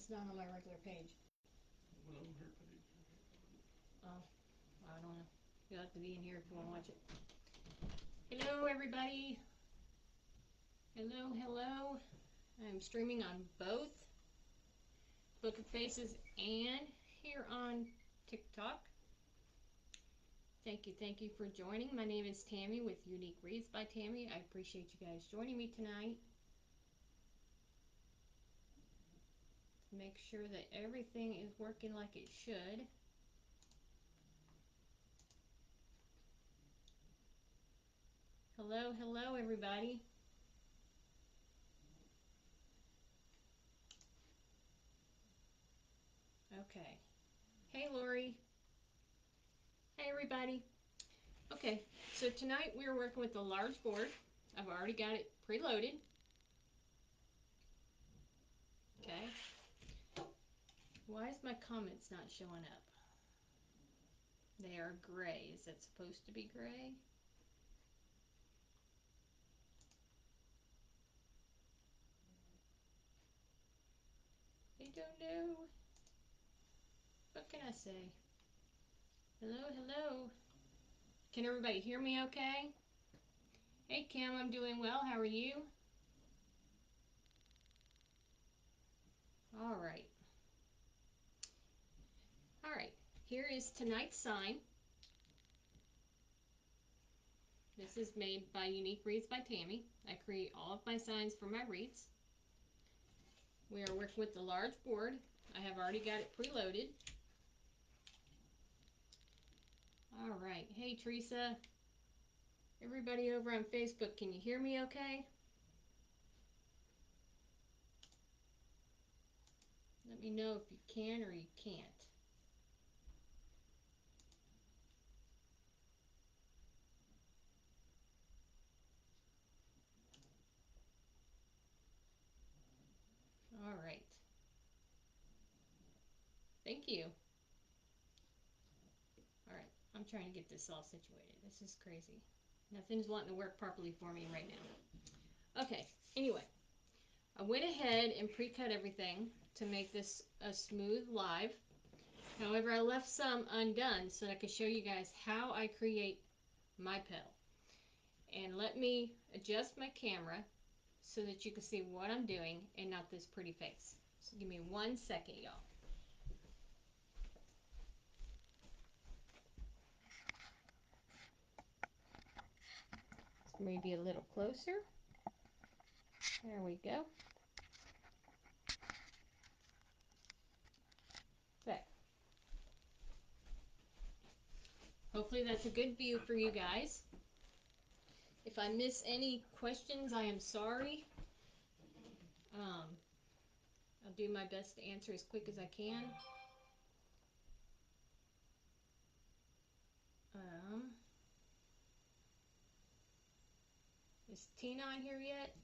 It's not on my regular page. Well, on her page. Oh, I don't know. You'll have to be in here if you want to watch it. Hello, everybody. Hello, hello. I'm streaming on both Book of Faces and here on TikTok. Thank you for joining. My name is Tammy with Unique Wreaths by Tammy. I appreciate you guys joining me tonight. Make sure that everything is working like it should. Hello, hello, everybody. Okay. Hey, Laurie. Hey, everybody. Okay, so tonight we're working with a large board. I've already got it preloaded. Okay. Why is my comments not showing up? They are gray. Is that supposed to be gray? I don't know. What can I say? Hello, hello. Can everybody hear me okay? Hey, Kim, I'm doing well. How are you? All right. All right. Here is tonight's sign. This is made by Unique Wreaths by Tammy. I create all of my signs for my wreaths. We are working with the large board. I have already got it preloaded. All right. Hey, Teresa. Everybody over on Facebook, can you hear me okay? Let me know if you can or you can't. All right. Thank you. All right. I'm trying to get this all situated. This is crazy. Nothing's wanting to work properly for me right now. Okay. Anyway, I went ahead and pre-cut everything to make this a smooth live. However, I left some undone so that I could show you guys how I create my petal. And let me adjust my camera so that you can see what I'm doing and not this pretty face. So give me 1 second, y'all. Maybe a little closer. There we go. Okay. Hopefully that's a good view for you guys. If I miss any questions, I am sorry. I'll do my best to answer as quick as I can. Is Tina on here yet?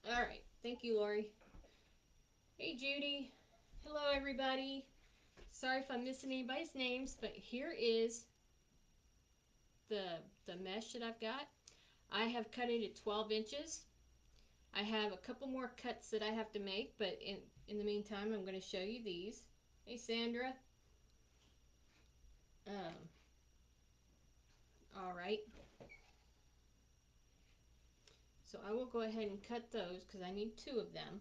All right. Thank you, Laurie. Hey, Judy. Hello, everybody. Sorry if I'm missing anybody's names, but here is the mesh that I've got. I have cut it at 12 inches. I have a couple more cuts that I have to make, but in the meantime, I'm going to show you these. Hey, Sandra. All right. So I will go ahead and cut those because I need 2 of them.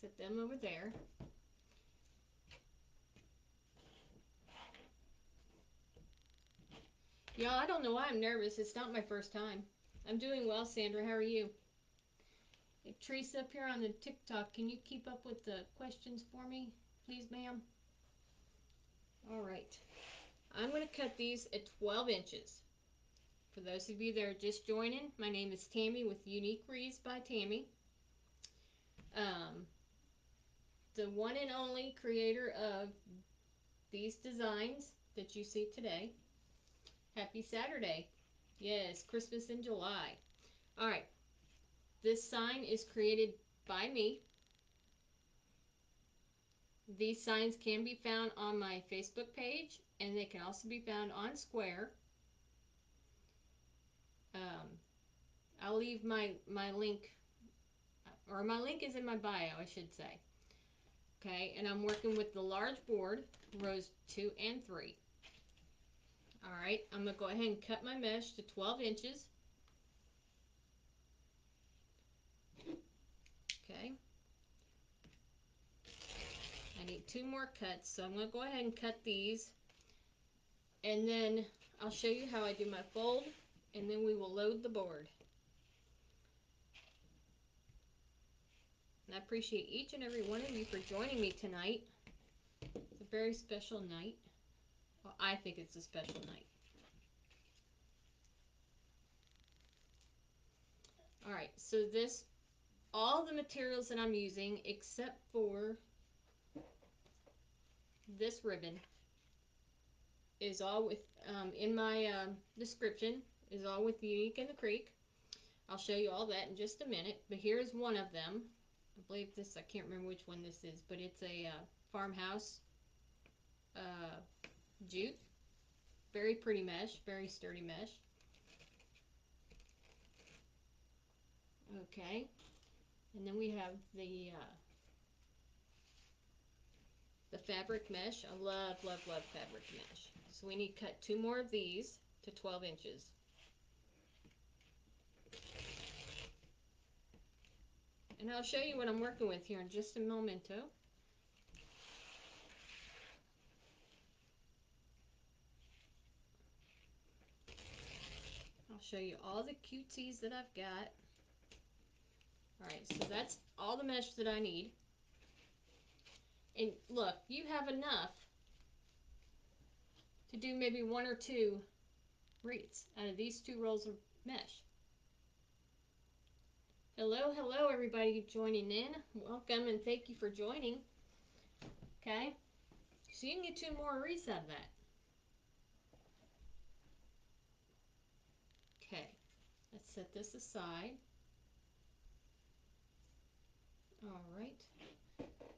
Set them over there. Y'all, I don't know why I'm nervous. It's not my first time. I'm doing well, Sandra. How are you? Hey, Teresa up here on the TikTok, can you keep up with the questions for me, please, ma'am? All right. I'm going to cut these at 12 inches. For those of you that are just joining, my name is Tammy with Unique Wreaths by Tammy. The one and only creator of these designs that you see today. Happy Saturday. Yes, Christmas in July. All right. This sign is created by me. These signs can be found on my Facebook page, and they can also be found on Square. I'll leave my link, or my link is in my bio, I should say. Okay, and I'm working with the large board, rows 2 and 3. Alright, I'm going to go ahead and cut my mesh to 12 inches. Okay. I need 2 more cuts, so I'm going to go ahead and cut these. And then I'll show you how I do my fold, and then we will load the board. And I appreciate each and every one of you for joining me tonight. It's a very special night. Well, I think it's a special night. Alright, so all the materials that I'm using except for this ribbon is all with, in my description, is all with Unique in the Creek. I'll show you all that in just a minute, but here's one of them. I believe this, I can't remember which one this is, but it's a farmhouse jute. Very pretty mesh, very sturdy mesh. Okay, and then we have the fabric mesh. I love, love, love fabric mesh. So we need to cut 2 more of these to 12 inches. And I'll show you what I'm working with here in just a momento. I'll show you all the cuties that I've got. Alright, so that's all the mesh that I need. And look, you have enough to do maybe 1 or 2 wreaths out of these 2 rolls of mesh. Hello, hello everybody joining in. Welcome and thank you for joining. Okay, so you can get 2 more wreaths out of that. Okay, let's set this aside. Alright,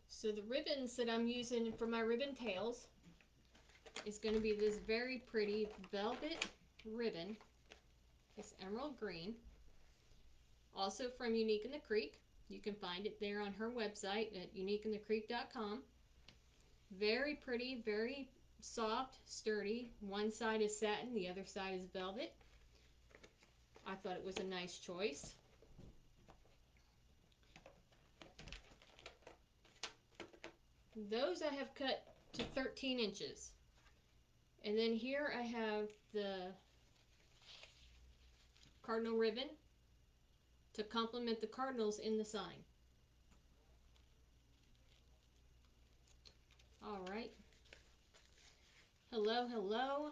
so the ribbons that I'm using for my ribbon tails is going to be this very pretty velvet ribbon. It's emerald green. Also from Unique in the Creek. You can find it there on her website at uniqueinthecreek.com. Very pretty, very soft, sturdy. One side is satin, the other side is velvet. I thought it was a nice choice. Those I have cut to 13 inches. And then here I have the cardinal ribbon to complement the cardinals in the sign. Alright. Hello, hello.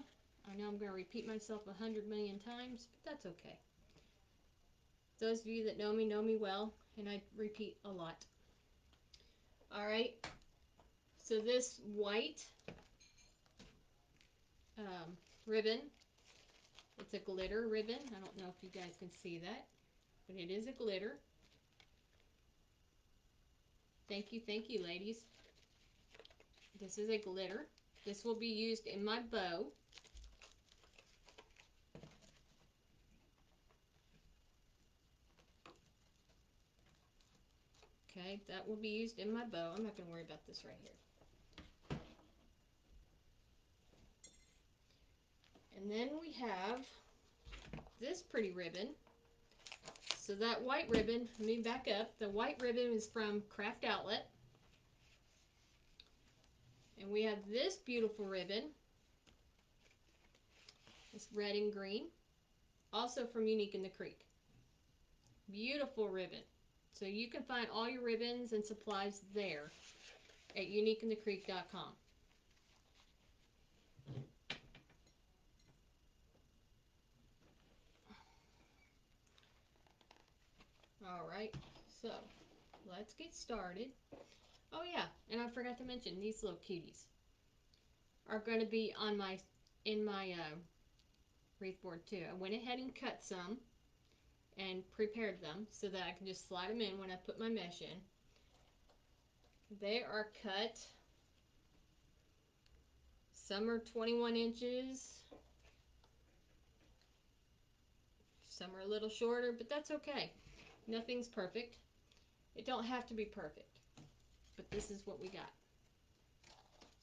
I know I'm going to repeat myself 100 million times, but that's okay. Those of you that know me well, and I repeat a lot. Alright. So this white ribbon, it's a glitter ribbon. I don't know if you guys can see that, but it is a glitter. Thank you, ladies. This is a glitter. This will be used in my bow. Okay, that will be used in my bow. I'm not going to worry about this right here. And then we have this pretty ribbon. So that white ribbon, let me back up. The white ribbon is from Craft Outlet. And we have this beautiful ribbon. It's red and green. Also from Unique in the Creek. Beautiful ribbon. So you can find all your ribbons and supplies there at uniqueinthecreek.com. Alright, so let's get started. Oh yeah, and I forgot to mention these little cuties are going to be on in my wreath board too. I went ahead and cut some and prepared them so that I can just slide them in when I put my mesh in. They are cut. Some are 21 inches. Some are a little shorter, but that's okay. Nothing's perfect. It don't have to be perfect. but this is what we got.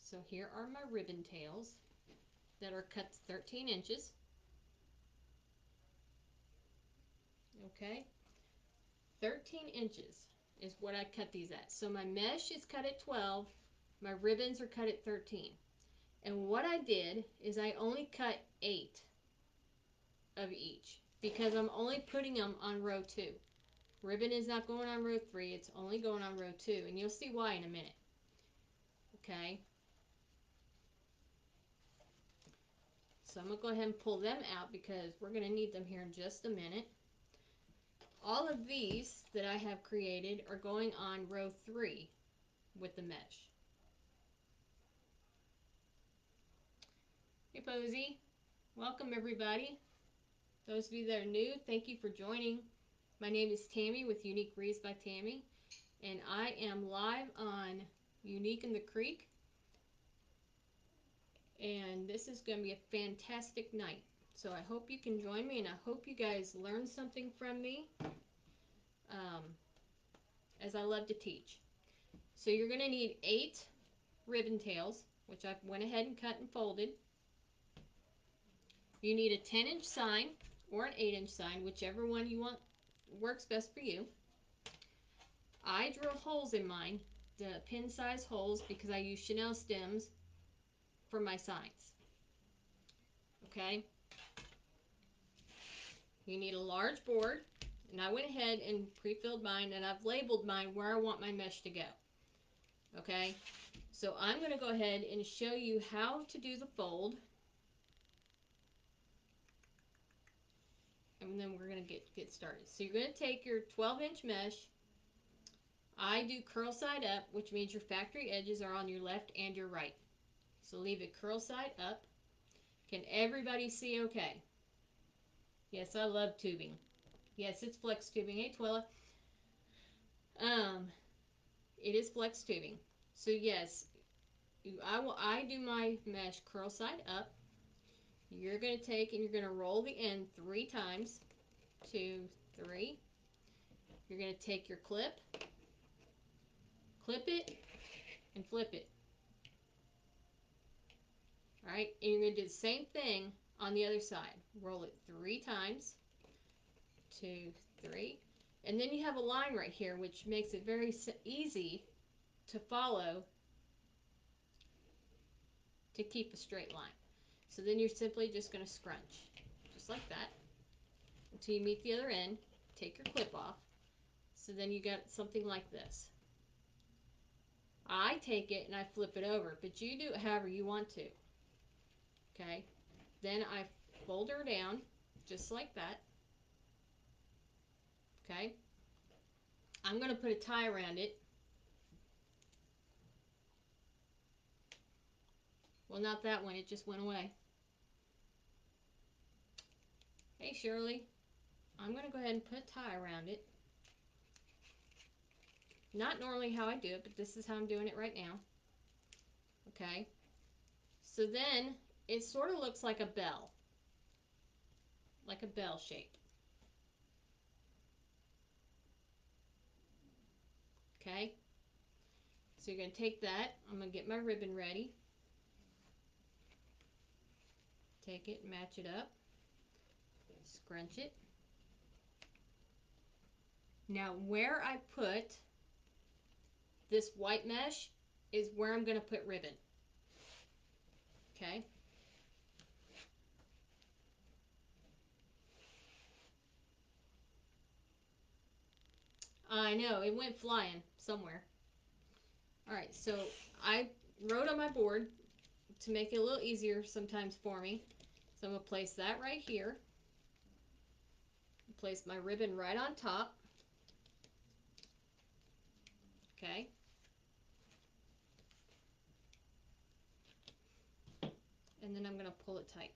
So here are my ribbon tails that are cut 13 inches. Okay, 13 inches is what I cut these at. So my mesh is cut at 12, my ribbons are cut at 13. And what I did is I only cut 8 of each because I'm only putting them on row 2. Ribbon is not going on row 3, it's only going on row 2, and you'll see why in a minute. Okay, so I'm going to go ahead and pull them out because we're going to need them here in just a minute. All of these that I have created are going on row 3 with the mesh. Hey Posey, welcome everybody. Those of you that are new, thank you for joining. My name is Tammy with Unique Wreaths by Tammy, and I am live on Unique in the Creek. And this is going to be a fantastic night. So I hope you can join me, and I hope you guys learn something from me, as I love to teach. So you're going to need 8 ribbon tails, which I went ahead and cut and folded. You need a 10-inch sign or an 8-inch sign, whichever one you want works best for you. I drill holes in mine, the pin size holes, because I use Chanel stems for my signs. Okay? You need a large board, and I went ahead and pre-filled mine, and I've labeled mine where I want my mesh to go. Okay? So I'm going to go ahead and show you how to do the fold. And then we're going to get started. So you're going to take your 12-inch mesh. I do curl side up, which means your factory edges are on your left and your right. So leave it curl side up. Can everybody see okay? Yes, I love tubing. Yes, it's flex tubing. Hey, Twilla. It is flex tubing. So yes, I do my mesh curl side up. You're going to take and you're going to roll the end 3 times. 2, 3. You're going to take your clip it, and flip it. Alright, and you're going to do the same thing on the other side. Roll it 3 times. 2, 3. And then you have a line right here, which makes it very easy to follow to keep a straight line. So then you're simply just going to scrunch, just like that, until you meet the other end. Take your clip off. So then you got something like this. I take it and I flip it over, but you do it however you want to. Okay? Then I fold her down, just like that. Okay? I'm going to put a tie around it. Well, not that one, it just went away. Hey Shirley, I'm going to go ahead and put a tie around it. Not normally how I do it, but this is how I'm doing it right now. Okay? So then it sort of looks like a bell shape. Okay? So you're going to take that. I'm going to get my ribbon ready. Take it, match it up. Scrunch it. Now where I put this white mesh is where I'm going to put ribbon. Okay? I know, it went flying somewhere. Alright, so I wrote on my board to make it a little easier sometimes for me. So I'm going to place that right here. Place my ribbon right on top. Okay. And then I'm going to pull it tight.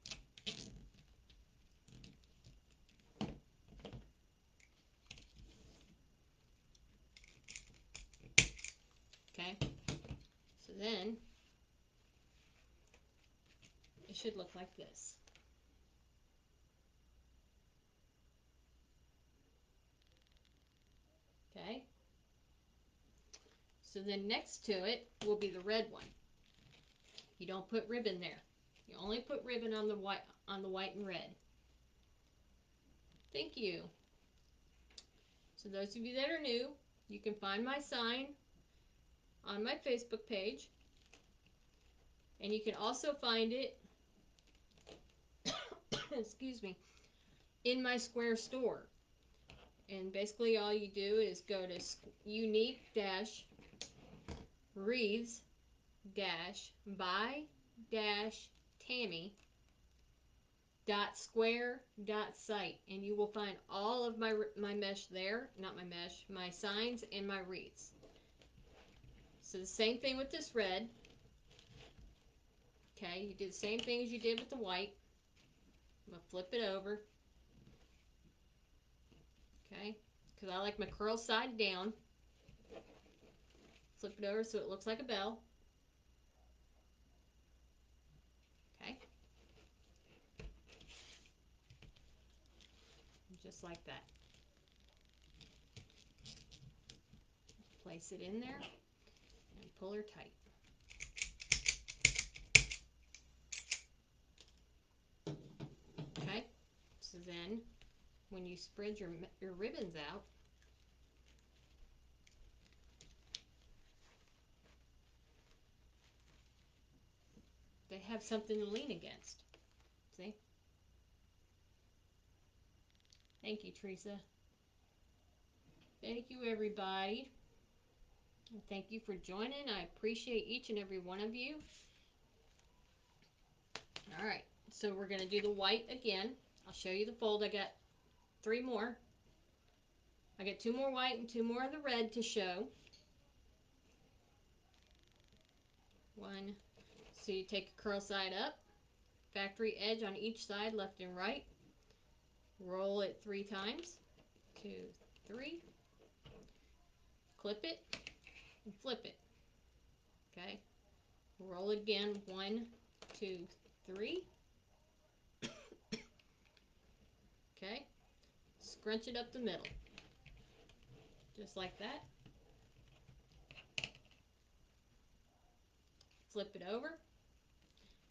Okay. So then it should look like this. Okay. So then next to it will be the red one. You don't put ribbon there. You only put ribbon on the white and red. Thank you. So those of you that are new, you can find my sign on my Facebook page. And you can also find it, excuse me, in my Square store. And basically all you do is go to unique-wreaths-by-tammy.square.site, and you will find all of my mesh there, not my mesh, my signs and my wreaths. So the same thing with this red. Okay, you do the same thing as you did with the white. I'm going to flip it over. Okay, because I like my curl side down. Flip it over so it looks like a bell. Okay. Just like that. Place it in there and pull her tight. Okay, so then when you spread your ribbons out, they have something to lean against. See? Thank you, Teresa. Thank you, everybody. And thank you for joining. I appreciate each and every one of you. All right, so we're going to do the white again. I'll show you the fold. I got 3 more. I got 2 more white and 2 more of the red to show. 1. So you take a curl side up, factory edge on each side, left and right. Roll it 3 times. 2, 3. Clip it and flip it. Okay. Roll it again. 1, 2, 3. Okay. Scrunch it up the middle. Just like that. Flip it over.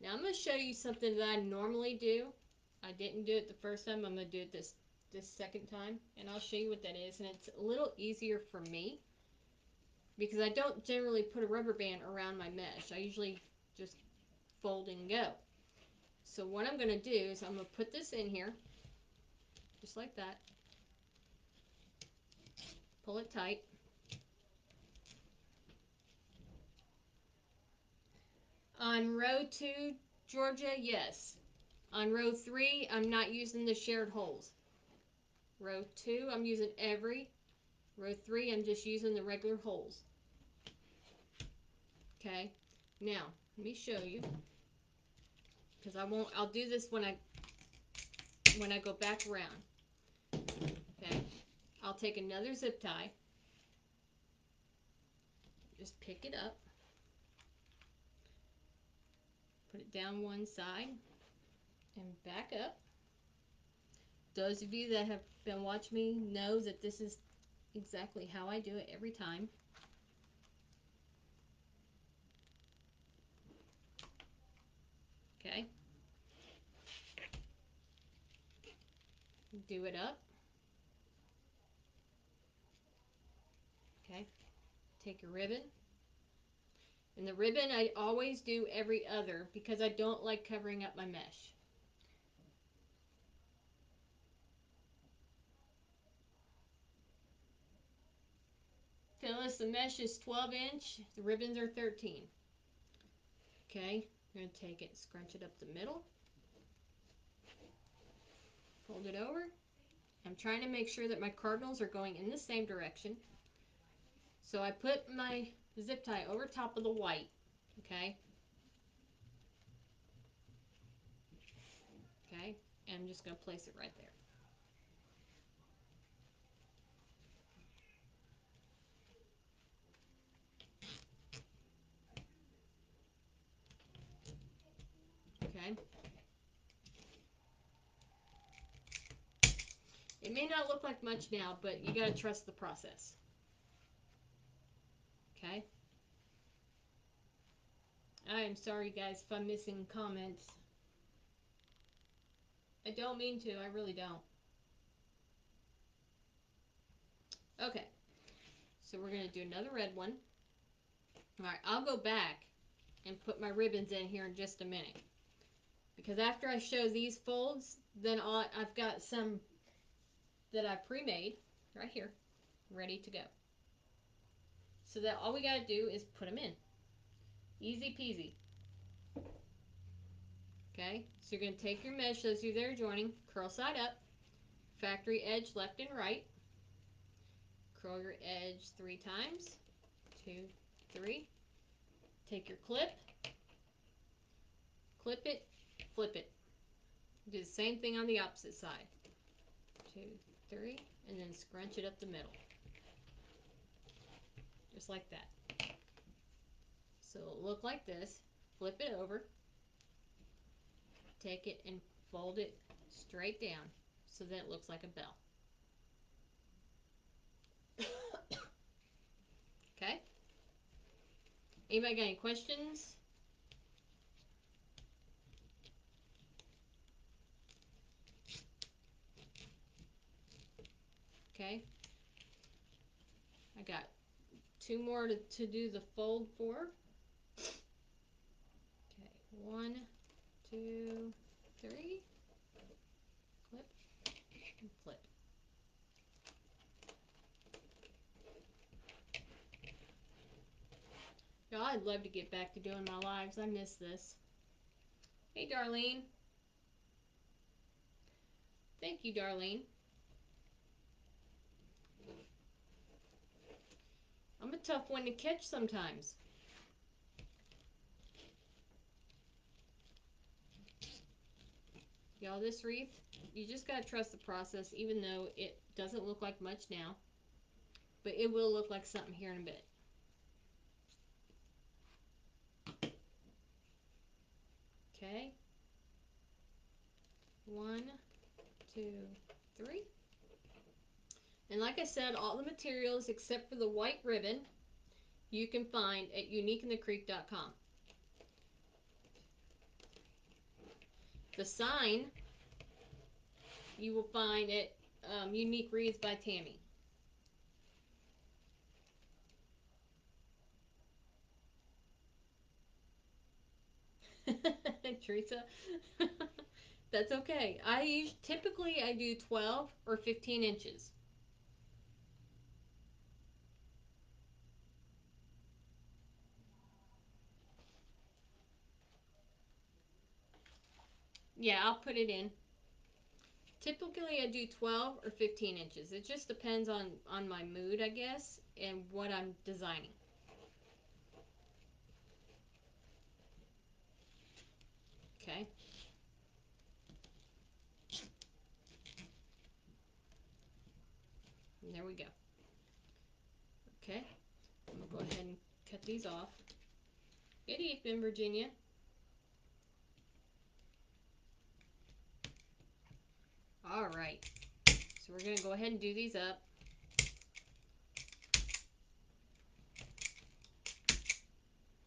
Now I'm going to show you something that I normally do. I didn't do it the first time. I'm going to do it this second time. And I'll show you what that is. And it's a little easier for me, because I don't generally put a rubber band around my mesh. I usually just fold and go. So what I'm going to do is I'm going to put this in here, just like that. Pull it tight. On row 2, Georgia, yes. On row 3, I'm not using the shared holes. Row 2, I'm using every. Row 3, I'm just using the regular holes. Okay, now let me show you, because I'll do this when I go back around. Okay, I'll take another zip tie, just pick it up, put it down one side and back up. Those of you that have been watching me know that this is exactly how I do it every time. Okay, do it up. Okay, take your ribbon, and the ribbon I always do every other, because I don't like covering up my mesh. Phyllis, the mesh is 12-inch, the ribbons are 13. Okay, I'm going to take it and scrunch it up the middle. Fold it over. I'm trying to make sure that my cardinals are going in the same direction. So I put my zip tie over top of the white. Okay. Okay, and I'm just going to place it right there. Okay. It may not look like much now, but you got to trust the process. Okay. I am sorry, guys, if I'm missing comments. I don't mean to. I really don't. Okay. So we're going to do another red one. Alright, I'll go back and put my ribbons in here in just a minute. Because after I show these folds, then I've got some that I pre-made right here, ready to go. So that all we got to do is put them in. Easy peasy. Okay, so you're going to take your mesh, those of you that are joining, curl side up, factory edge left and right, curl your edge 3 times, 2, 3, take your clip, clip it, flip it. Do the same thing on the opposite side. 2, 3, and then scrunch it up the middle. Just like that. So it'll look like this. Flip it over. Take it and fold it straight down so that it looks like a bell. Okay? Anybody got any questions? Okay. I got 2 more to do the fold for. Okay, 1, 2, 3. Clip and flip. Y'all, I'd love to get back to doing my lives. I miss this. Hey, Darlene. Thank you, Darlene. I'm a tough one to catch sometimes. Y'all, this wreath, you just gotta trust the process, even though it doesn't look like much now. But it will look like something here in a bit. Okay. 1, 2, 3. And like I said, all the materials except for the white ribbon you can find at uniqueinthecreek.com. The sign you will find at Unique Wreaths by Tammy. Teresa, that's okay. Typically I do 12 or 15 inches. Yeah, I'll put it in. Typically I do 12 or 15 inches. It just depends on my mood, I guess, and what I'm designing. Okay. And there we go. Okay. I'm going to go ahead and cut these off. Good evening, Virginia. All right. So we're going to go ahead and do these up.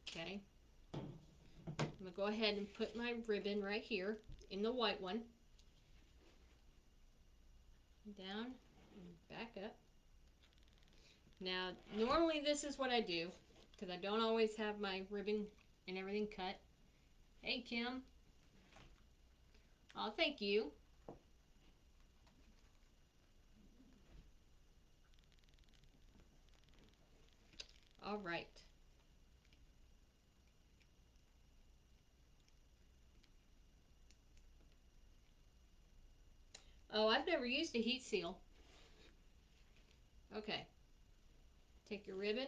Okay. I'm going to go ahead and put my ribbon right here in the white one. Down and back up. Now, normally this is what I do, because I don't always have my ribbon and everything cut. Hey, Kim. Oh, thank you. All right. Oh, I've never used a heat seal. Okay. Take your ribbon.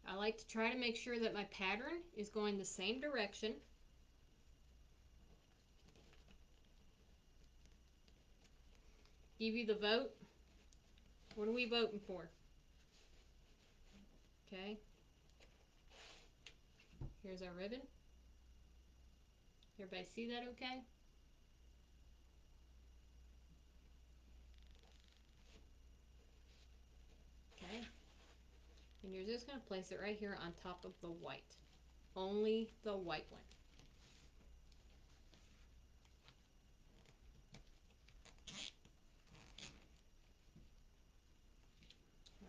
I like to try to make sure that my pattern is going the same direction. Give you the vote. What are we voting for? Okay. Here's our ribbon. Everybody see that okay? Okay. And you're just going to place it right here on top of the white. Only the white one.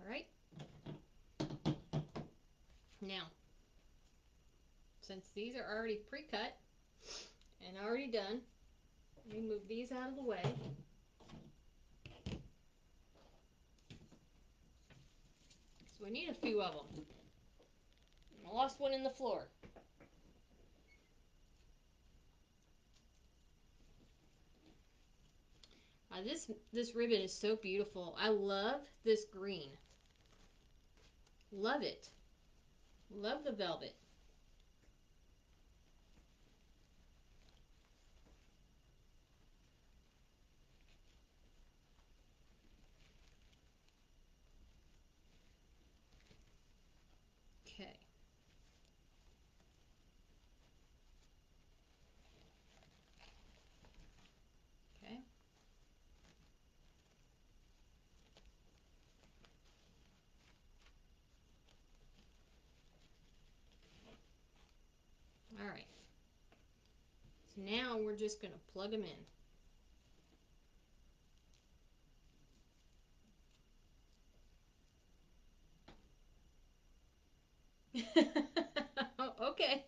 Alright. Now, since these are already pre-cut and already done, let me move these out of the way. So we need a few of them. I lost one in the floor. This ribbon is so beautiful. I love this green. Love it. Love the velvet. Okay. Okay. All right. So now we're just going to plug them in. Okay.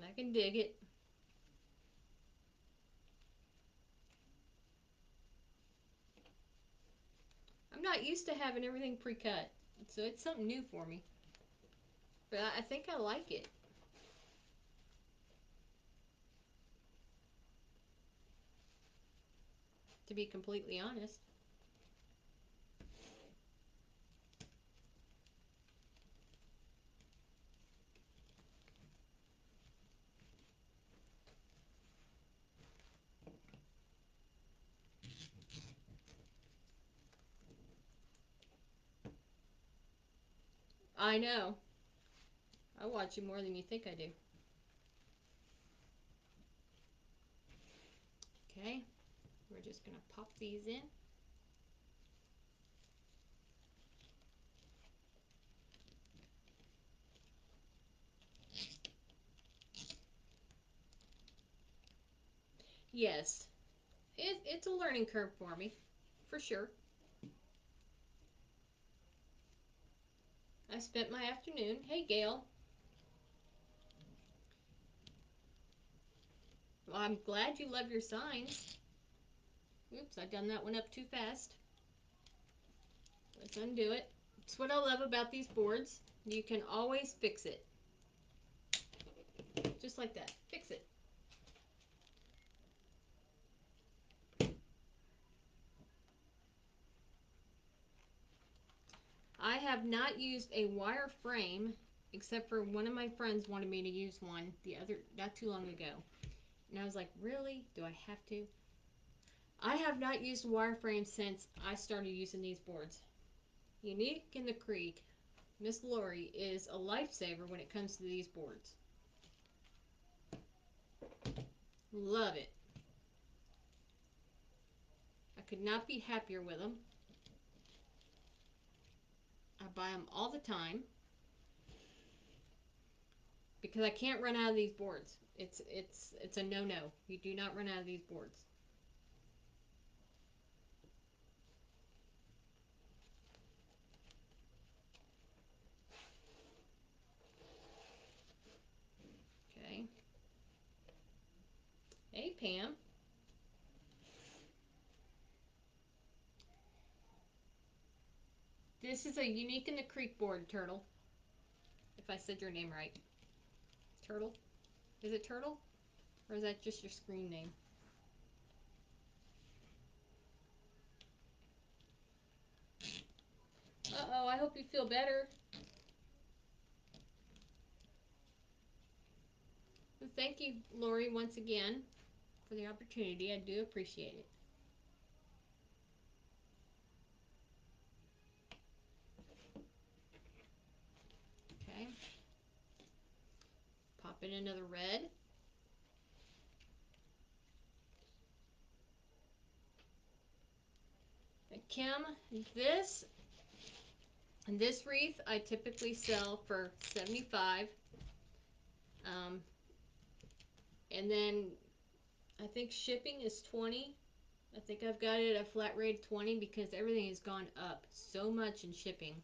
I can dig it. I'm not used to having everything pre-cut, so it's something new for me. But I think I like it. To be completely honest. I know. I watch you more than you think I do. Okay. We're just going to pop these in. Yes. It's a learning curve for me. For sure. I spent my afternoon. Hey, Gail. Well, I'm glad you love your signs. Oops, I done that one up too fast. Let's undo it. It's what I love about these boards. You can always fix it. Just like that. Fix it. I have not used a wire frame except for one of my friends wanted me to use one not too long ago. And I was like, really? Do I have to? I have not used a wire frame since I started using these boards. Unique in the Creek, Miss Laurie is a lifesaver when it comes to these boards. Love it. I could not be happier with them. I buy them all the time because I can't run out of these boards. It's a no-no. You do not run out of these boards. Okay. Hey, Pam. This is a Unique in the Creek board, Turtle. If I said your name right. Turtle? Is it Turtle? Or is that just your screen name? Uh-oh, I hope you feel better. Well, thank you, Laurie, once again for the opportunity. I do appreciate it. Okay. Pop in another red. Kim, this wreath I typically sell for $75. Um, and then I think shipping is $20. I think I've got it at a flat rate of $20 because everything has gone up so much in shipping.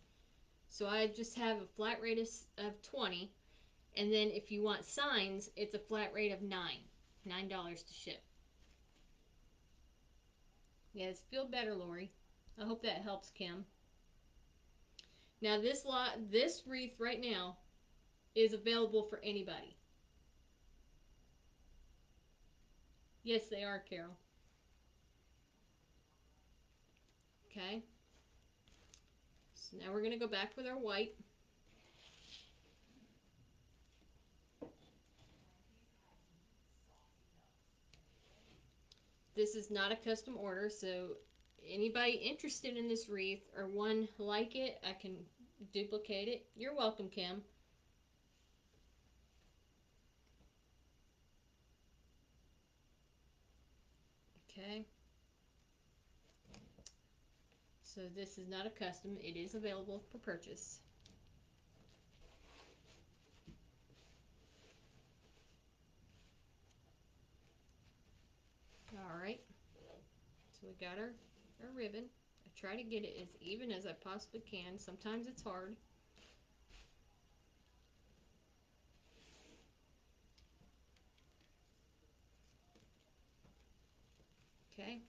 So I just have a flat rate of $20. And then if you want signs, it's a flat rate of $9 to ship. Yes, feel better, Laurie. I hope that helps, Kim. Now this wreath right now is available for anybody. Yes, they are, Carol. Okay. So now we're going to go back with our white. This is not a custom order, so anybody interested in this wreath or one like it, I can duplicate it. You're welcome, Kim. Okay. So this is not a custom. It is available for purchase. Alright. So we got our ribbon. I try to get it as even as I possibly can. Sometimes it's hard. Okay.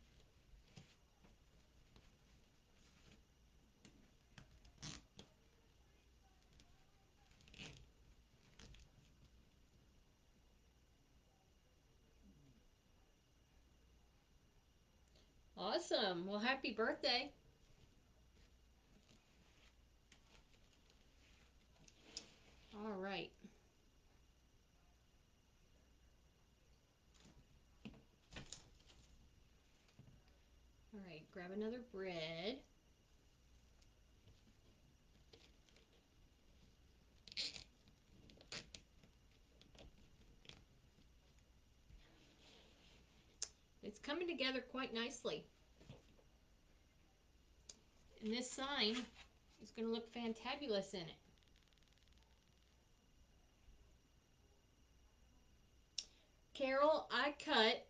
Awesome. Well, happy birthday. All right. All right. Grab another bread. It's coming together quite nicely. And this sign is going to look fantabulous in it. Carol, I cut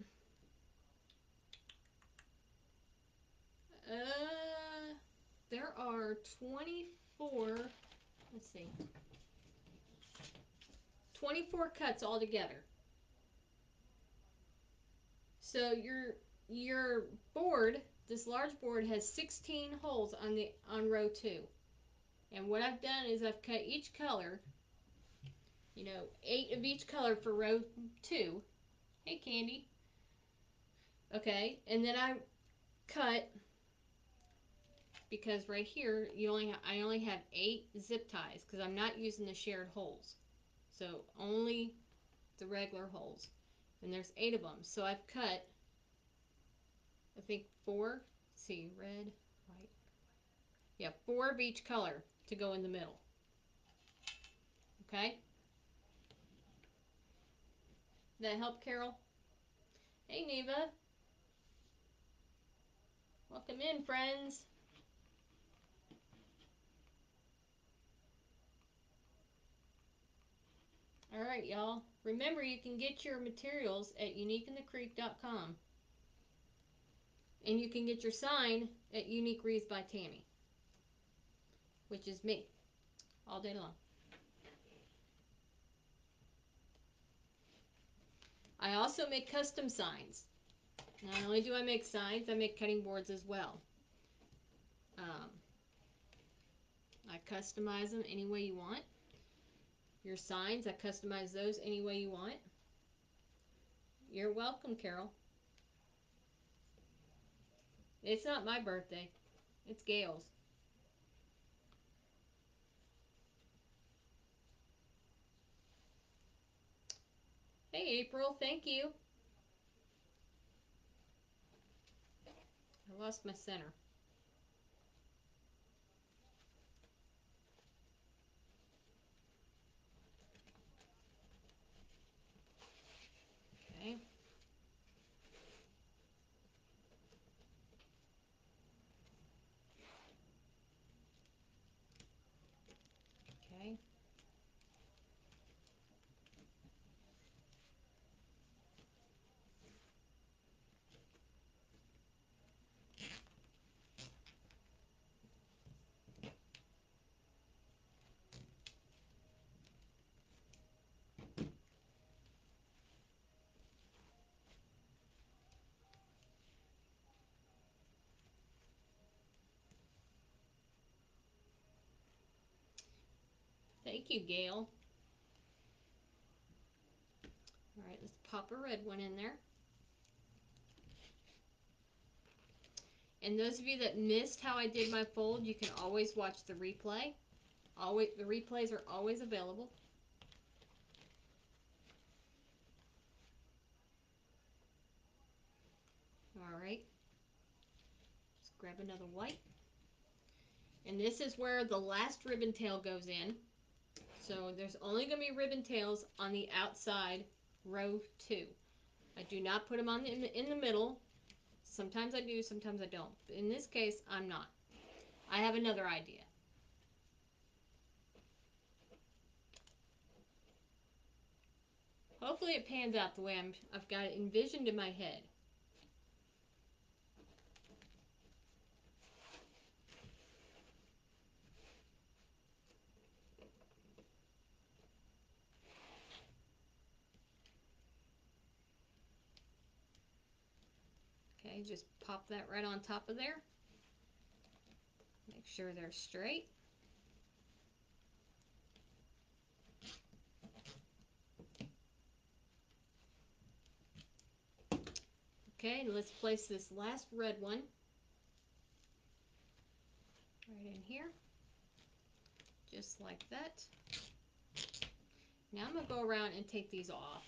there are 24, let's see, 24 cuts altogether. So your board, this large board, has 16 holes on row 2. And what I've done is I've cut each color, 8 of each color for row 2. Hey, Candy. Okay, and then I cut, because right here I only have 8 zip ties because I'm not using the shared holes. So only the regular holes. And there's 8 of them. So I've cut, I think 4. Let's see, red, white. Yeah, 4 of each color to go in the middle. Okay? That help, Carol? Hey, Neva. Welcome in, friends. All right, y'all. Remember, you can get your materials at uniqueinthecreek.com. And you can get your sign at Unique Wreaths by Tammy, which is me, all day long. I also make custom signs. Not only do I make signs, I make cutting boards as well. I customize them any way you want. Your signs, I customize those any way you want. You're welcome, Carol. It's not my birthday. It's Gail's. Hey, April. Thank you. I lost my center. Okay. Thank you, Gail. All right, let's pop a red one in there. And those of you that missed how I did my fold, you can always watch the replay. The replays are always available. All right. Let's grab another white. And this is where the last ribbon tail goes in. So there's only going to be ribbon tails on the outside row 2. I do not put them on in the middle. Sometimes I do, sometimes I don't. But in this case, I'm not. I have another idea. Hopefully it pans out the way I've got it envisioned in my head. Okay, just pop that right on top of there. Make sure they're straight. Okay, and let's place this last red one right in here, just like that. Now I'm going to go around and take these off.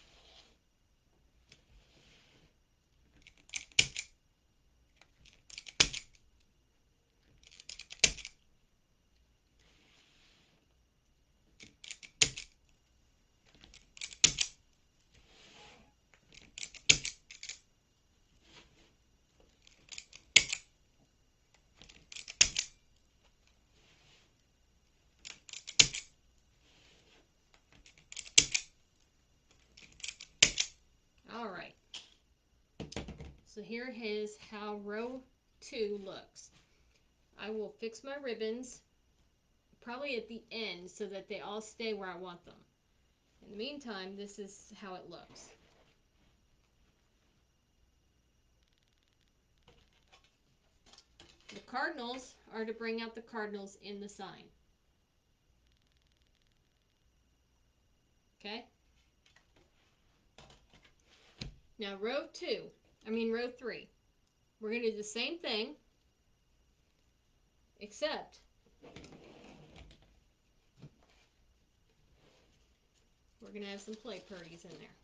All right. So here is how row 2 looks. I will fix my ribbons probably at the end so that they all stay where I want them. In the meantime, this is how it looks. The cardinals are to bring out the cardinals in the sign. Okay? Now row 3, we're going to do the same thing, except we're going to have some play purdies in there.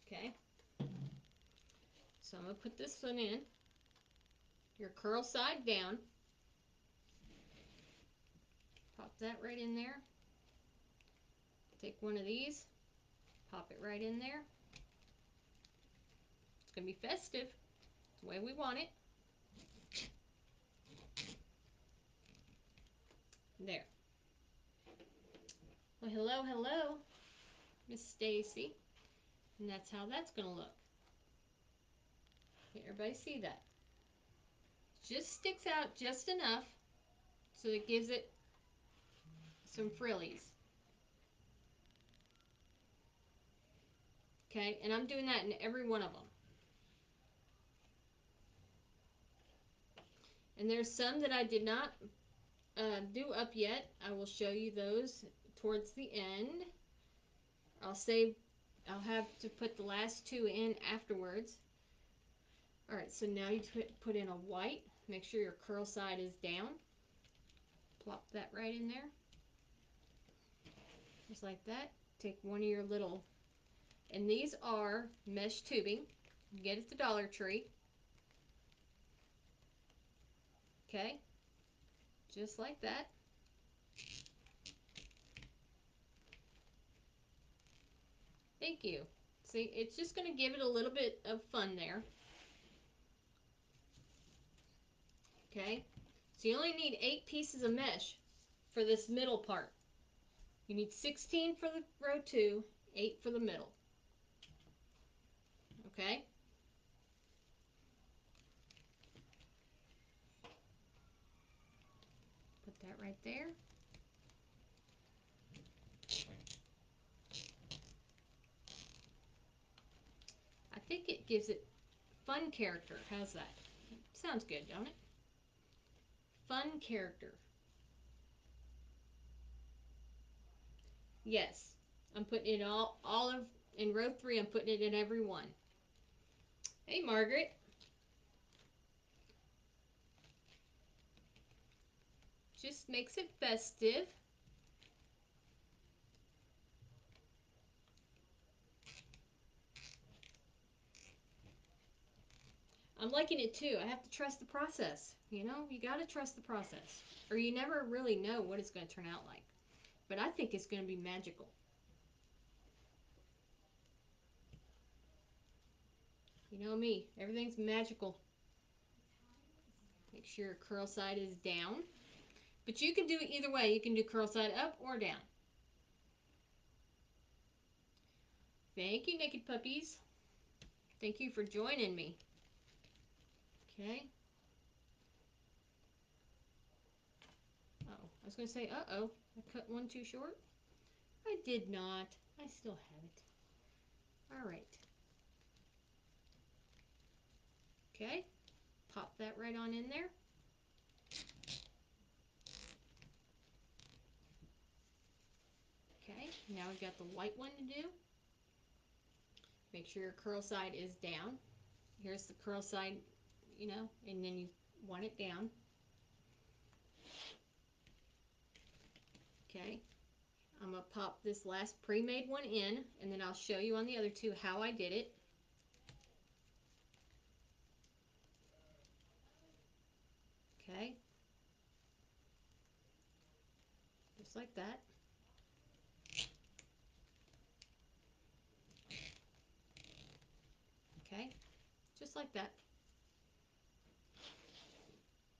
Okay? So I'm going to put this one in. Your curl side down. Pop that right in there. Take one of these. Pop it right in there. It's going to be festive. It's the way we want it. There. Well, hello, hello, Miss Stacy. And that's how that's going to look. Can everybody see that? Just sticks out just enough so it gives it some frillies. Okay, and I'm doing that in every one of them. And there's some that I did not do up yet. I will show you those towards the end. I'll have to put the last 2 in afterwards. Alright, so now you put in a white. Make sure your curl side is down. Plop that right in there. Just like that. Take one of your little, and these are mesh tubing. You get at the Dollar Tree. Okay, just like that. Thank you. See, it's just going to give it a little bit of fun there. Okay, so you only need 8 pieces of mesh for this middle part. You need 16 for the row 2, 8 for the middle. Okay? Put that right there. I think it gives it fun character. How's that? Sounds good, don't it? Fun character. Yes. I'm putting it all of, in row 3, I'm putting it in every one. Hey, Margaret. Just makes it festive. I'm liking it too. I have to trust the process. You know, you got to trust the process, or you never really know what it's going to turn out like. But I think it's going to be magical. You know me, everything's magical. Make sure your curl side is down. But you can do it either way. You can do curl side up or down. Thank you, naked puppies. Thank you for joining me. Okay. Oh, I was going to say, uh-oh, I cut one too short. I did not. I still have it. All right. Okay. Pop that right on in there. Okay, now we've got the white one to do. Make sure your curl side is down. Here's the curl side, you know, and then you want it down. Okay, I'm going to pop this last pre-made one in, and then I'll show you on the other two how I did it. Okay, just like that. Okay, just like that.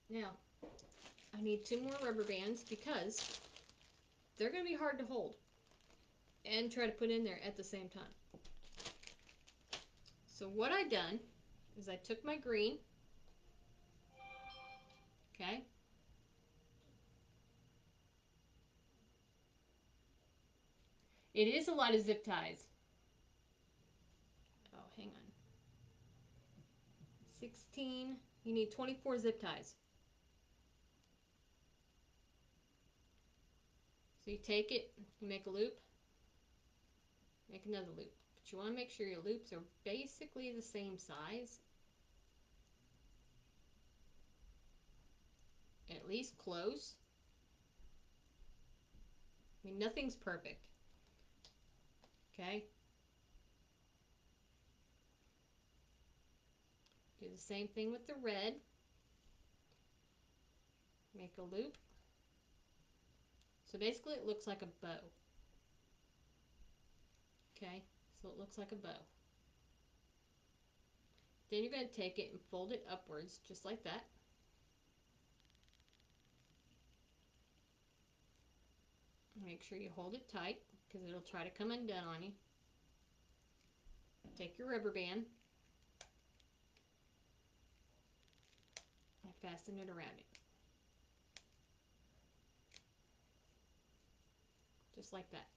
Now, I need 2 more rubber bands because they're going to be hard to hold and try to put in there at the same time. So what I done is I took my green, okay, it is a lot of zip ties. Oh, hang on. 16, you need 24 zip ties. So you take it, you make a loop, make another loop. But you want to make sure your loops are basically the same size, at least close. I mean, nothing's perfect. Okay? Do the same thing with the red. Make a loop. So basically it looks like a bow. Okay? So it looks like a bow. Then you're going to take it and fold it upwards, just like that. Make sure you hold it tight, because it'll try to come undone on you. Take your rubber band and fasten it around it. Just like that.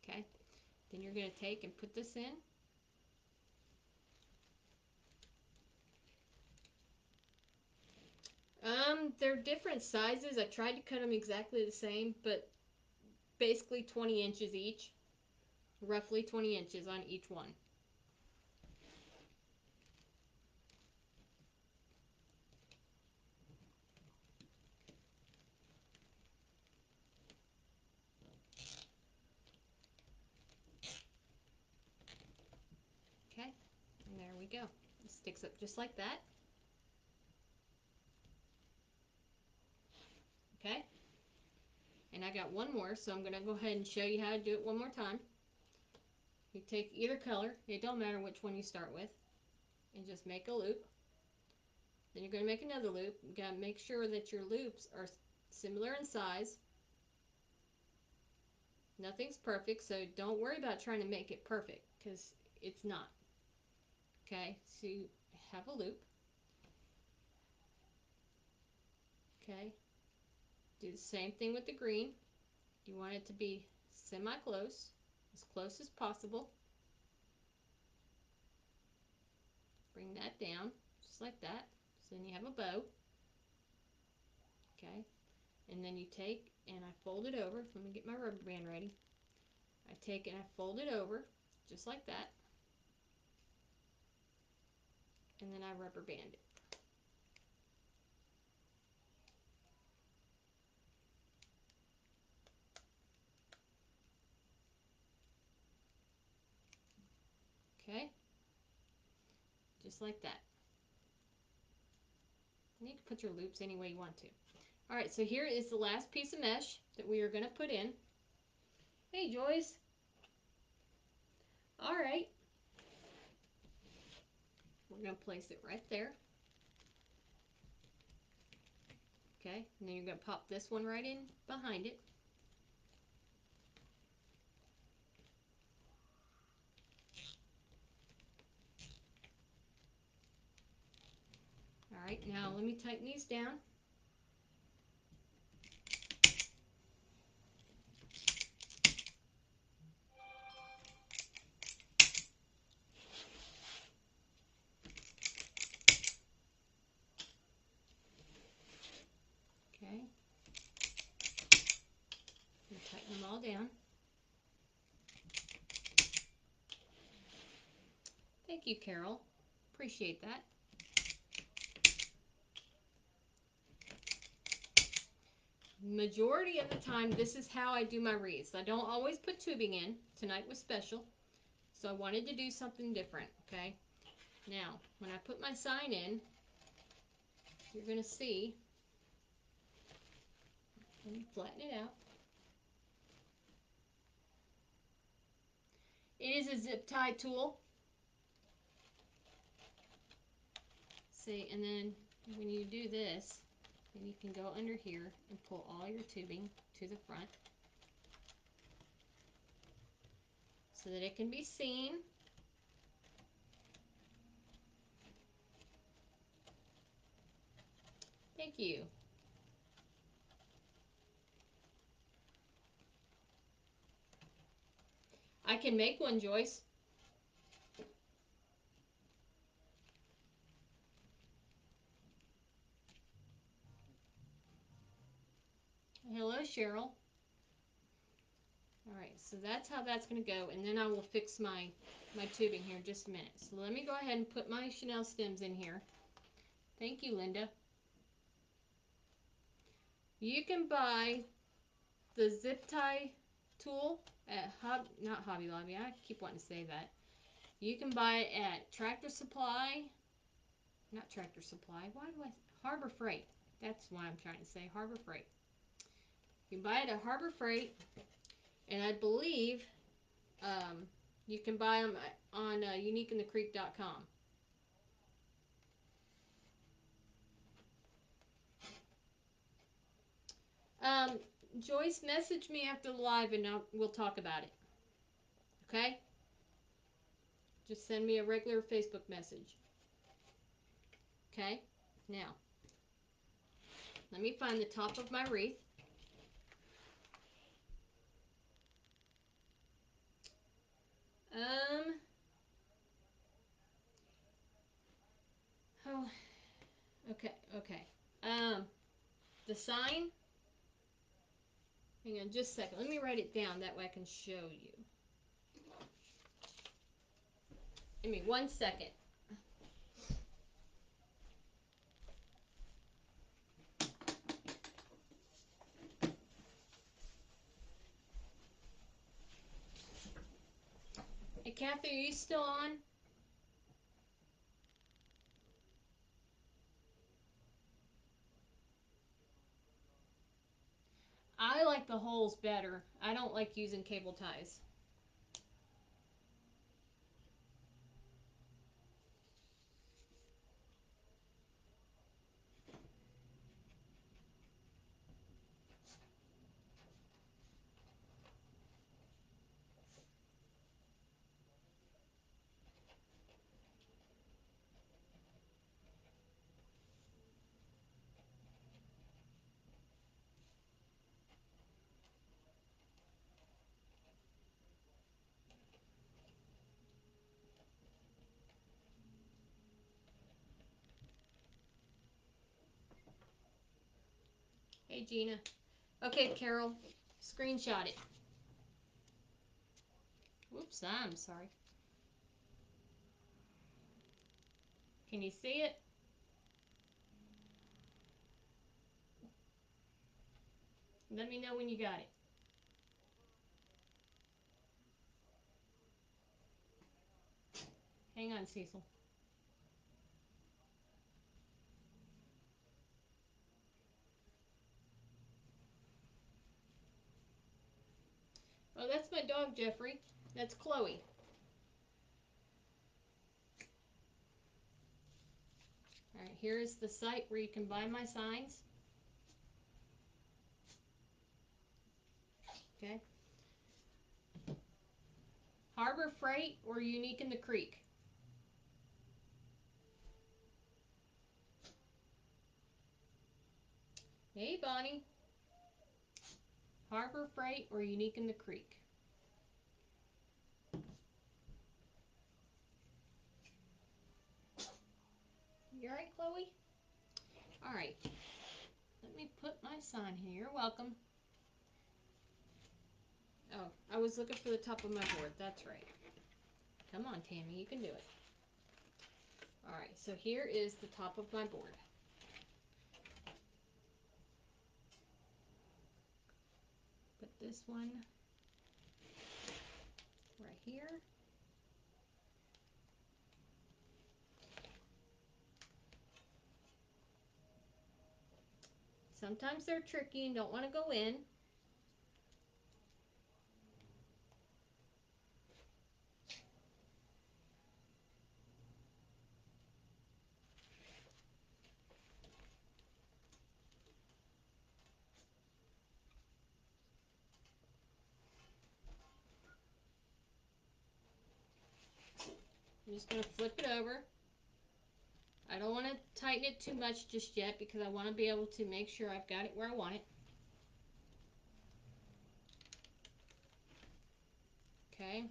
Okay? Then you're going to take and put this in. They're different sizes. I tried to cut them exactly the same, but basically 20 inches each. Roughly 20 inches on each one. Okay? And there we go. It sticks up just like that. Okay? And I got one more, so I'm going to go ahead and show you how to do it one more time. You take either color, it don't matter which one you start with, and just make a loop. Then you're going to make another loop. You got to make sure that your loops are similar in size. Nothing's perfect, so don't worry about trying to make it perfect, because it's not. Okay, so you have a loop. Okay, do the same thing with the green. You want it to be semi-close, as close as possible. Bring that down, just like that. So then you have a bow. Okay, And then you take and I fold it over. Let me get my rubber band ready. I take and I fold it over just like that. And then I rubber band it. Okay? Just like that. You can put your loops any way you want to. Alright, so here is the last piece of mesh that we are going to put in. Hey, Joyce. Alright. We're going to place it right there. Okay, and then you're going to pop this one right in behind it. Alright, now let me tighten these down. Okay. And tighten them all down. Thank you, Carol. Appreciate that. Majority of the time, this is how I do my wreaths. I don't always put tubing in. Tonight was special, so I wanted to do something different, okay? Now, when I put my sign in, you're going to see, let me flatten it out. It is a zip tie tool. See, and then when you do this, then you can go under here and pull all your tubing to the front so that it can be seen. Thank you. I can make one, Joyce. Hello, Cheryl. Alright, so that's how that's going to go, and then I will fix my tubing here in just a minute. So let me go ahead and put my Chanel stems in here. Thank you, Linda. You can buy the zip tie tool at not Hobby Lobby. I keep wanting to say that. You can buy it at Tractor Supply. Not Tractor Supply. Why do I? Harbor Freight. That's what I'm trying to say. Harbor Freight. You can buy it at Harbor Freight, and I believe you can buy them on uniqueinthecreek.com. Joyce, message me after the live and we'll talk about it. Okay? Just send me a regular Facebook message. Okay? Now, let me find the top of my wreath. Oh, okay. The sign. Hang on just a second. Let me write it down. That way I can show you. Give me 1 second. Hey, Kathy, are you still on? I like the holes better. I don't like using cable ties. Hey, Gina. Okay, Carol, screenshot it. Whoops, I'm sorry. Can you see it? Let me know when you got it. Hang on, Cecil. Oh, that's my dog, Jeffrey. That's Chloe. Alright, here is the site where you can buy my signs. Okay. Harbor Freight or Unique in the Creek? Hey, Bonnie. Harbor Freight or Unique in the Creek? You alright, Chloe? Alright. Let me put my sign here. You're welcome. Oh, I was looking for the top of my board. That's right. Come on, Tammy. You can do it. Alright, so here is the top of my board. Put this one right here. Sometimes they're tricky and don't want to go in. I'm just going to flip it over. I don't want to tighten it too much just yet because I want to be able to make sure I've got it where I want it. Okay.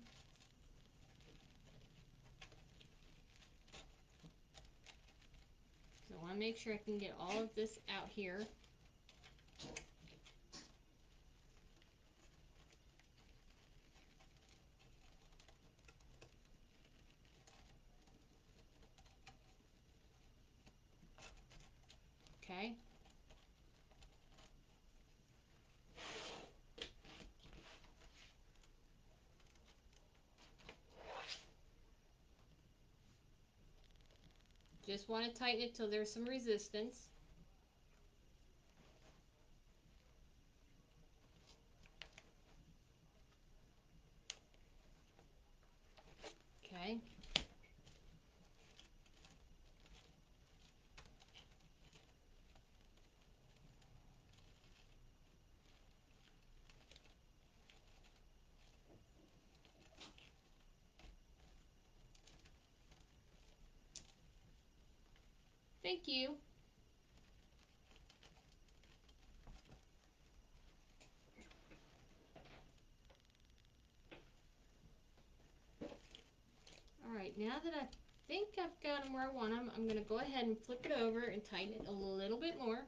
So I want to make sure I can get all of this out here. Okay. Just want to tighten it till there's some resistance. Okay. Thank you. Alright, now that I think I've got them where I want them, I'm going to go ahead and flip it over and tighten it a little bit more.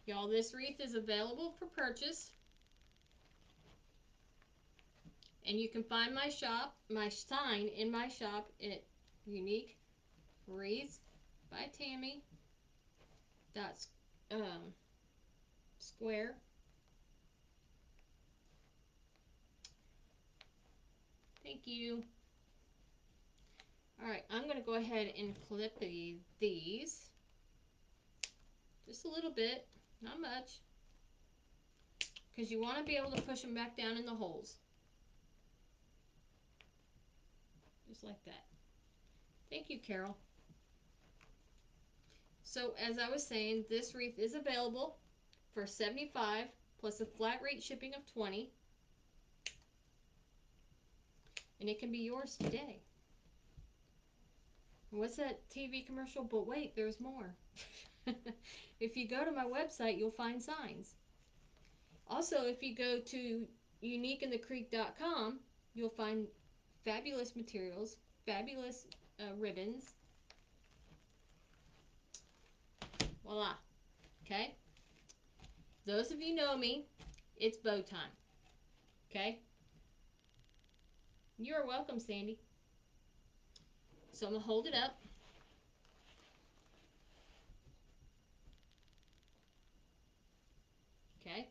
Y'all, this wreath is available for purchase. And you can find my shop, my sign in my shop at Unique Wreath by Tammy dot square. Thank you. Alright, I'm going to go ahead and clip these. Just a little bit, not much. Because you want to be able to push them back down in the holes. Just like that. Thank you, Carol. So as I was saying, this wreath is available for $75 plus a flat rate shipping of $20. And it can be yours today. What's that TV commercial? But wait, there's more. If you go to my website, you'll find signs. Also, if you go to uniqueinthecreek.com, you'll find fabulous materials, fabulous ribbons, Voila. Okay? Those of you know me, it's bow time. Okay? You are welcome, Sandy. So I'm going to hold it up. Okay?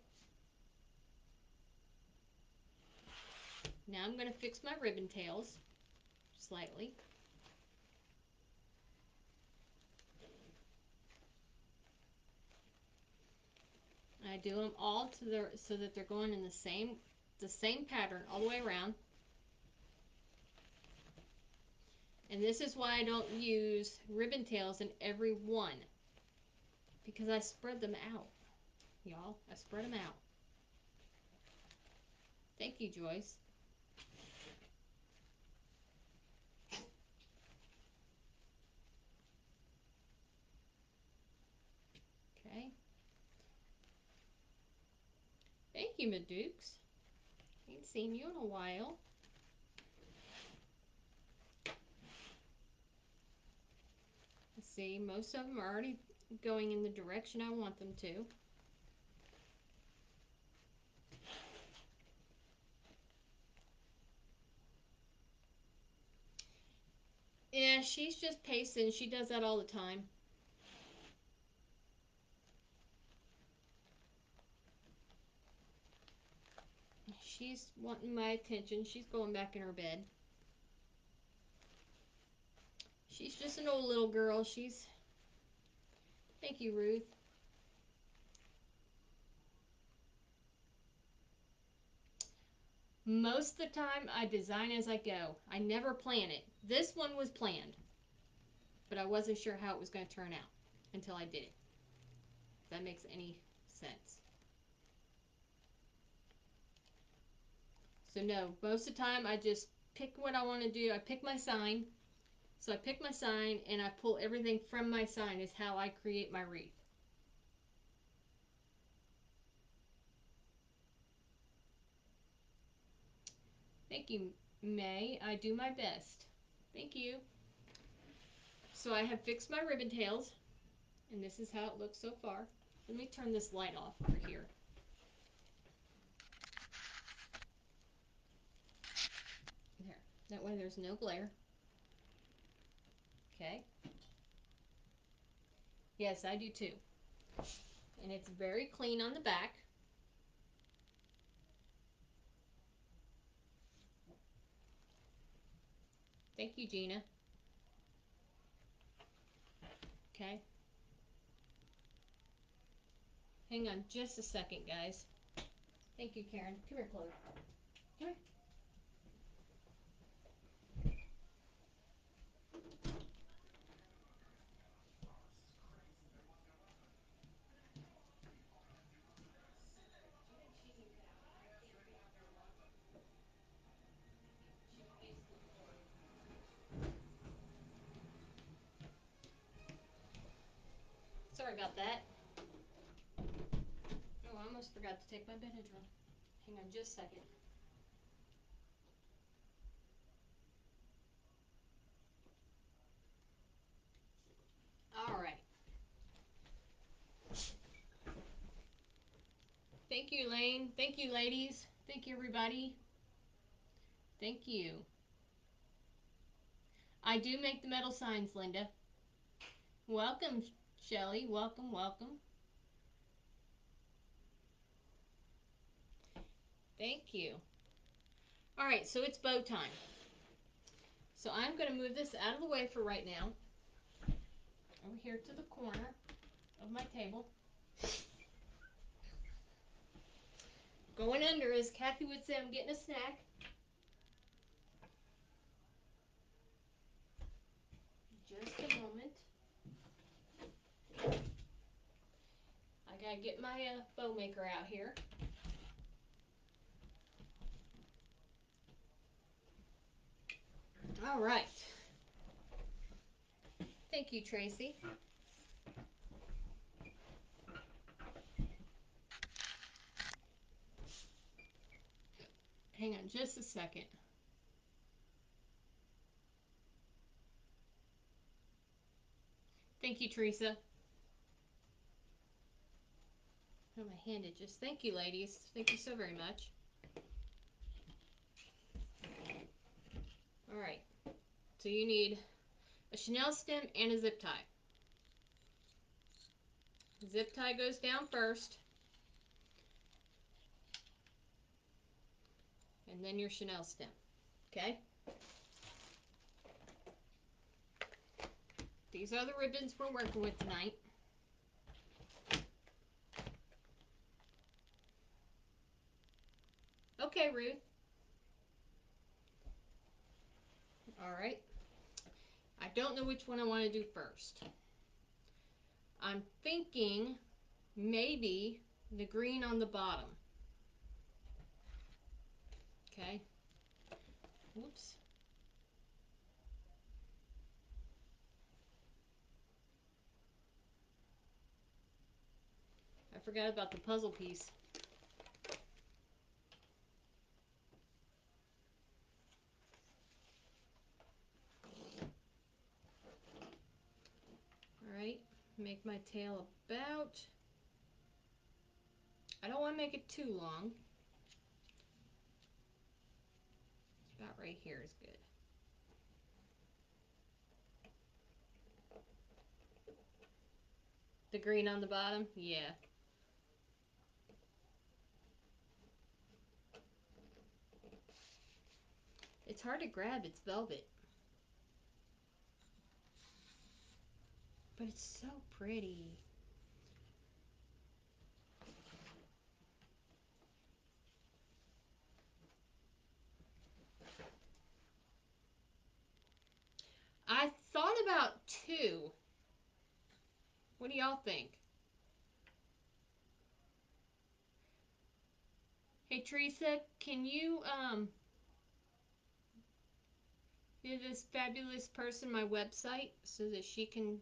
Now I'm going to fix my ribbon tails slightly. I do them all so that they're going in the same pattern all the way around. And this is why I don't use ribbon tails in every one, because I spread them out, y'all. I spread them out. Thank you, Joyce. Okay. Thank you, Madukes. Ain't seen you in a while. Let's see, most of them are already going in the direction I want them to. Yeah, she's just pacing. She does that all the time. She's wanting my attention. She's going back in her bed. She's just an old little girl. Thank you, Ruth. Most of the time, I design as I go. I never plan it. This one was planned, but I wasn't sure how it was going to turn out until I did it. If that makes any sense. So no, most of the time I just pick what I want to do. I pick my sign. So I pick my sign and I pull everything from my sign is how I create my wreath. Thank you, May. I do my best. Thank you. So I have fixed my ribbon tails, and this is how it looks so far. Let me turn this light off over here. There. That way there's no glare. Okay. Yes, I do too. And it's very clean on the back. Thank you, Gina. Okay. Hang on just a second, guys. Thank you, Karen. Come here, Chloe. Come here. Sorry about that. Oh, I almost forgot to take my Benadryl. Hang on just a second. All right. Thank you, Lane. Thank you, ladies. Thank you, everybody. Thank you. I do make the metal signs, Linda. Welcome, Shelly. Welcome, welcome. Thank you. All right, so it's bow time. So I'm going to move this out of the way for right now. Over here to the corner of my table. Going under, as Kathy would say, I'm getting a snack. Just a moment. I gotta get my bow maker out here. All right. Thank you, Tracy. Hang on just a second. Thank you, Teresa. Oh, my hand itches. Thank you, ladies. Thank you so very much. Alright. So you need a chenille stem and a zip tie. Zip tie goes down first. And then your chenille stem. Okay? These are the ribbons we're working with tonight. Okay, Ruth. Alright. I don't know which one I want to do first. I'm thinking maybe the green on the bottom. Okay. Whoops. I forgot about the puzzle piece. Alright, make my tail about, I don't want to make it too long. It's about right here is good. The green on the bottom? Yeah. It's hard to grab, it's velvet. But it's so pretty. I thought about 2. What do y'all think? Hey Teresa, can you give this fabulous person my website so that she can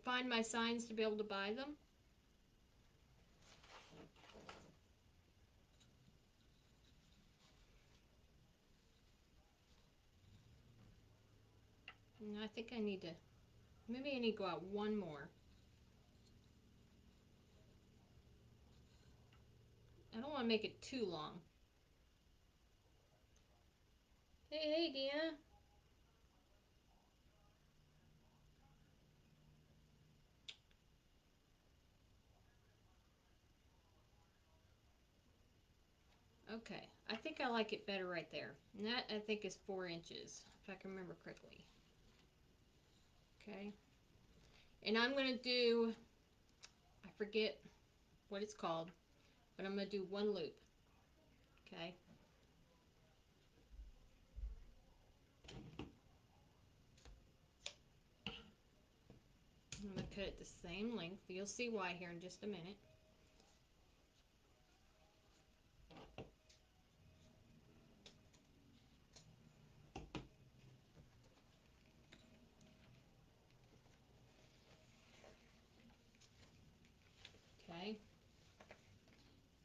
find my signs to be able to buy them? No, I think I need to, maybe I need to go out one more. I don't want to make it too long. Hey, Deanna. Okay, I think I like it better right there. And that, I think, is 4 inches, if I can remember correctly. Okay. And I'm going to do, I forget what it's called, but I'm going to do 1 loop. Okay. I'm going to cut it the same length. You'll see why here in just a minute. Okay.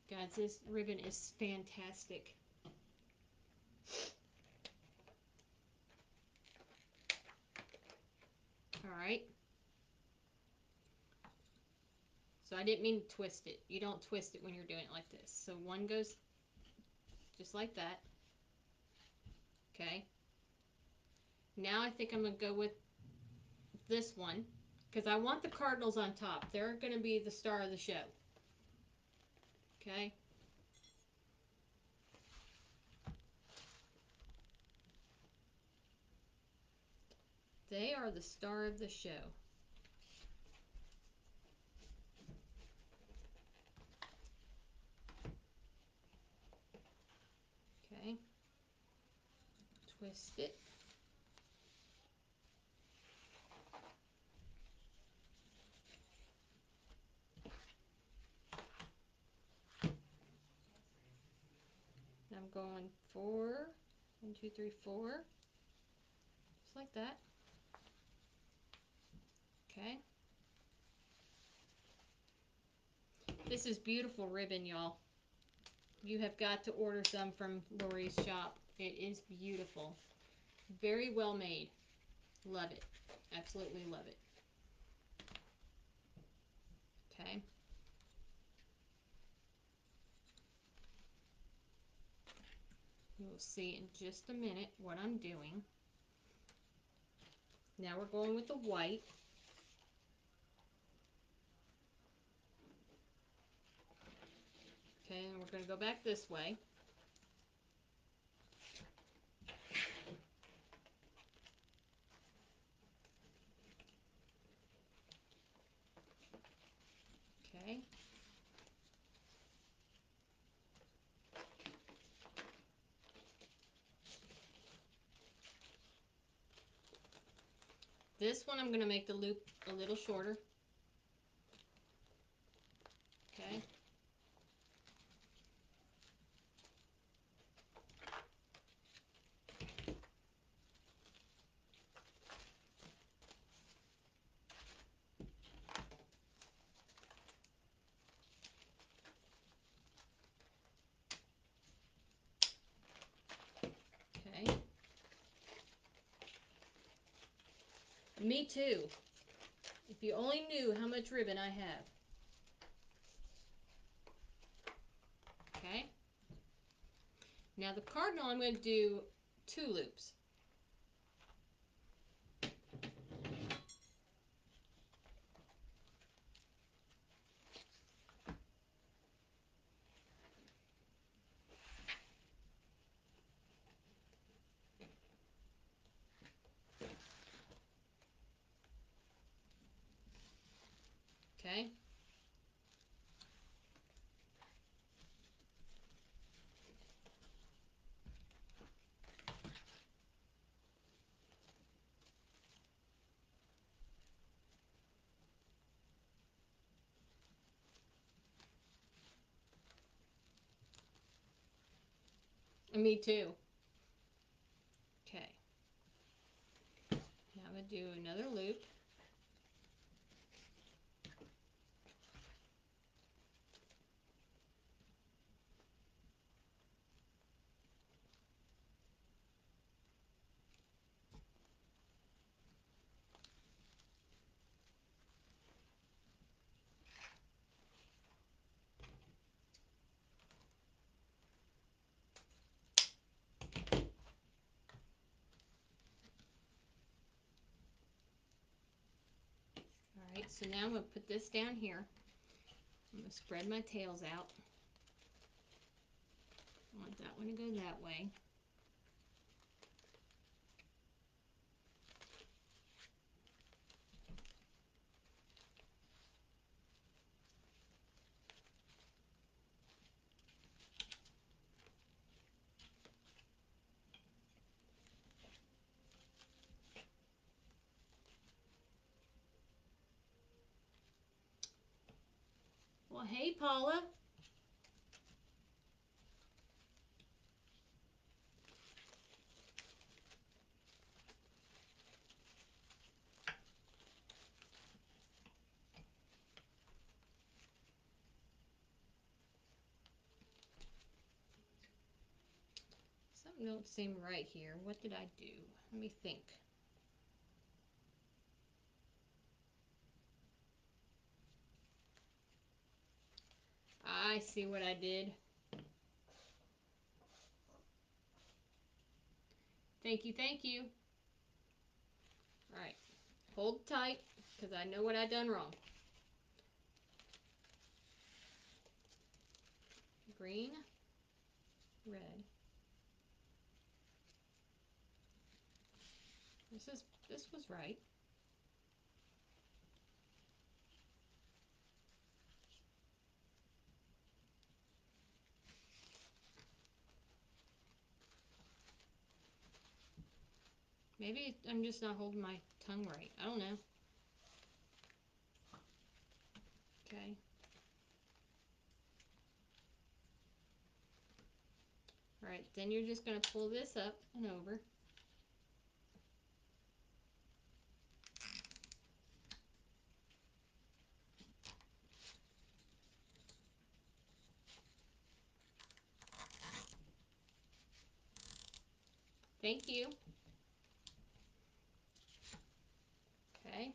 Guys, this ribbon is fantastic. Alright. So I didn't mean to twist it. You don't twist it when you're doing it like this. So one goes just like that. Okay. Now I think I'm going to go with this one because I want the cardinals on top. They're going to be the star of the show. Okay. They are the star of the show. Okay. Twist it. I'm going 4, 1, 2, 3, 4. Just like that. Okay. This is beautiful ribbon, y'all. You have got to order some from Laurie's shop. It is beautiful. Very well made. Love it. Absolutely love it. Okay. You'll see in just a minute what I'm doing. Now we're going with the white. Okay, and we're going to go back this way. Okay. This one I'm going to make the loop a little shorter. Okay. Okay. Me too. If you only knew how much ribbon I have. Okay. Now the cardinal, I'm going to do 2 loops. Okay. Me too. Okay. Now I'm going to do another loop. Alright, so now I'm going to put this down here. I'm going to spread my tails out. I want that one to go that way. Well, hey, Paula. Something don't seem right here. What did I do? Let me think. I see what I did. Thank you, thank you. Alright, hold tight, because I know what I done wrong. Green, red. This was right. Maybe I'm just not holding my tongue right. I don't know. Okay. Alright, then you're just going to pull this up and over. Thank you. Okay.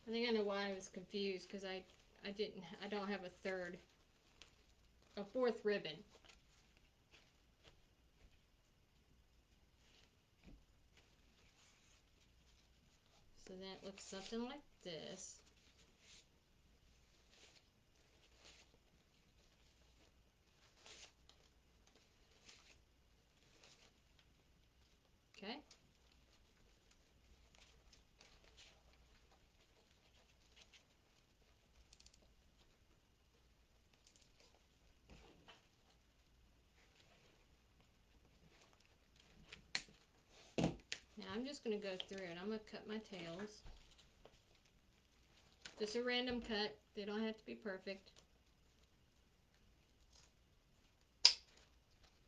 I think I know why I was confused, because I don't have a fourth ribbon. So that looks something like this. Okay. Now I'm just going to go through and I'm going to cut my tails. Just a random cut. They don't have to be perfect.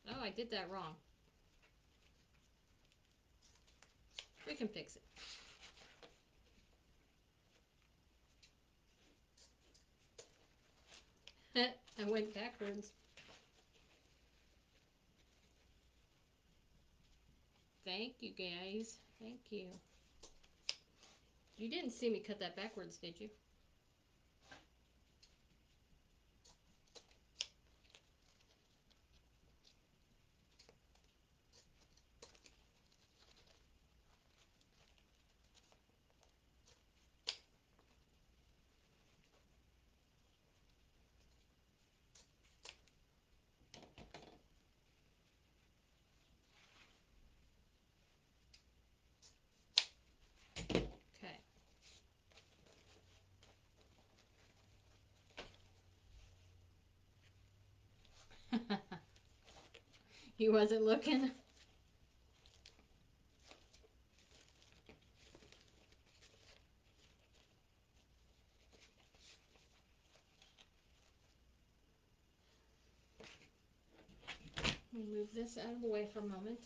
Oh, I did that wrong. We can fix it. I went backwards. Thank you, guys. Thank you. You didn't see me cut that backwards, did you? Okay. He wasn't looking. Move this out of the way for a moment.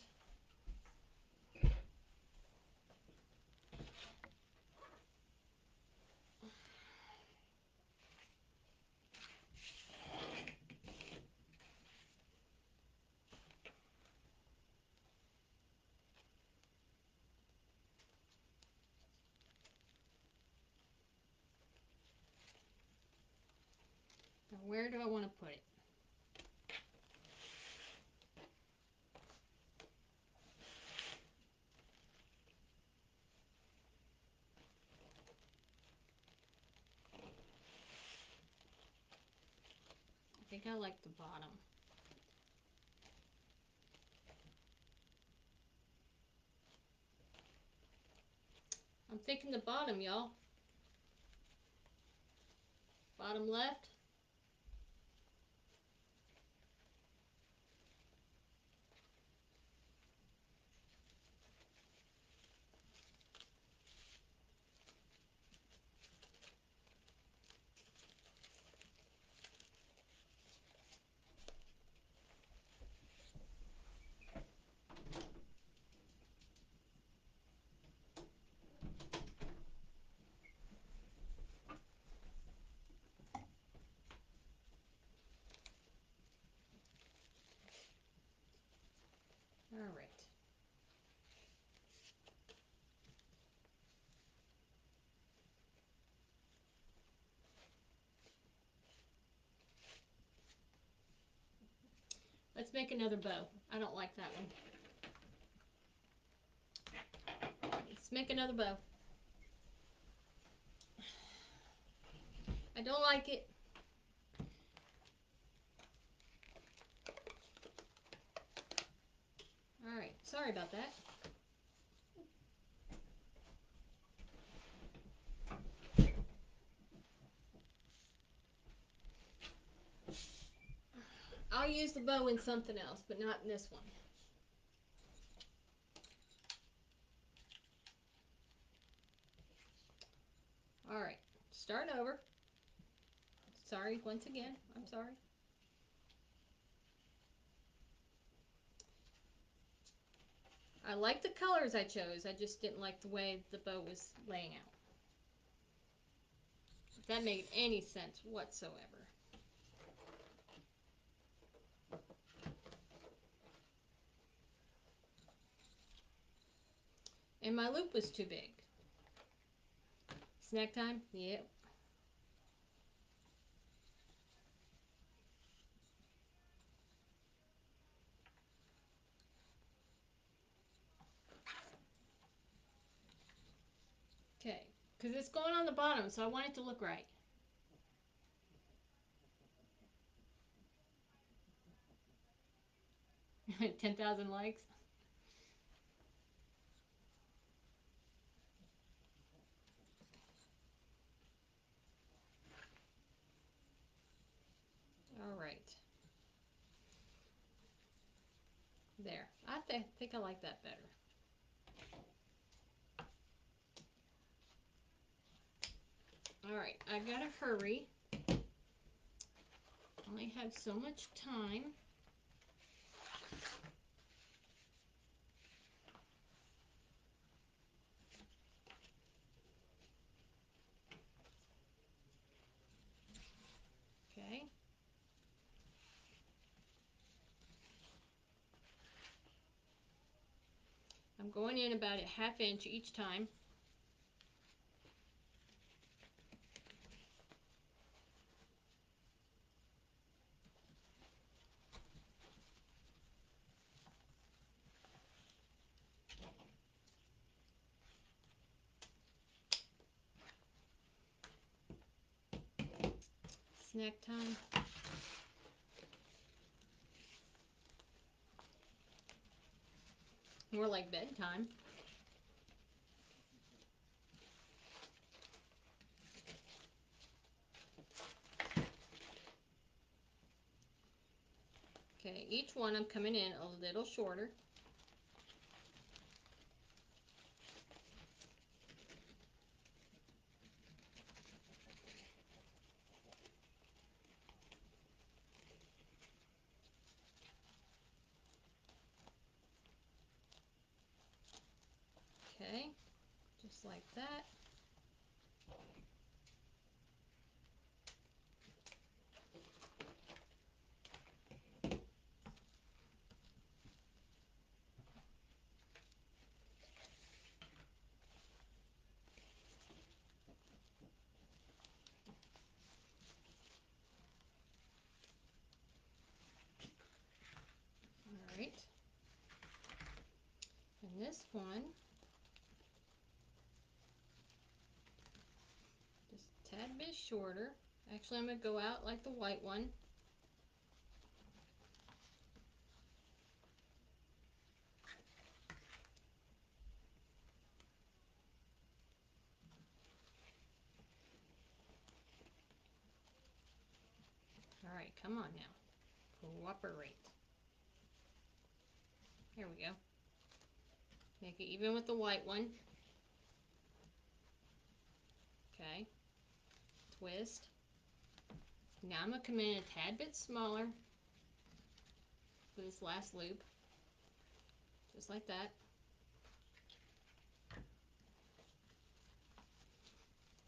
Now, where do I want to put it? I think I like the bottom. I'm thinking the bottom, y'all. Bottom left. All right. Let's make another bow. I don't like that one. Let's make another bow. I don't like it. All right. Sorry about that. I'll use the bow in something else, but not in this one. All right. Start over. Sorry once again. I'm sorry. I like the colors I chose. I just didn't like the way the bow was laying out. If that made any sense whatsoever. And my loop was too big. Snack time? Yep. Okay, because it's going on the bottom, so I want it to look right. Ten 10,000 likes. All right. There. I think I like that better. All right, I gotta hurry. Only have so much time. Okay. I'm going in about a ½ inch each time. Snack time. More like bedtime. Okay, each one I'm coming in a little shorter. Okay, just like that. All right. And this one, just a tad bit shorter. Actually, I'm going to go out like the white one. All right, come on now. Cooperate. Here we go. Make it even with the white one. Okay. Twist. Now I'm going to come in a tad bit smaller for this last loop. Just like that.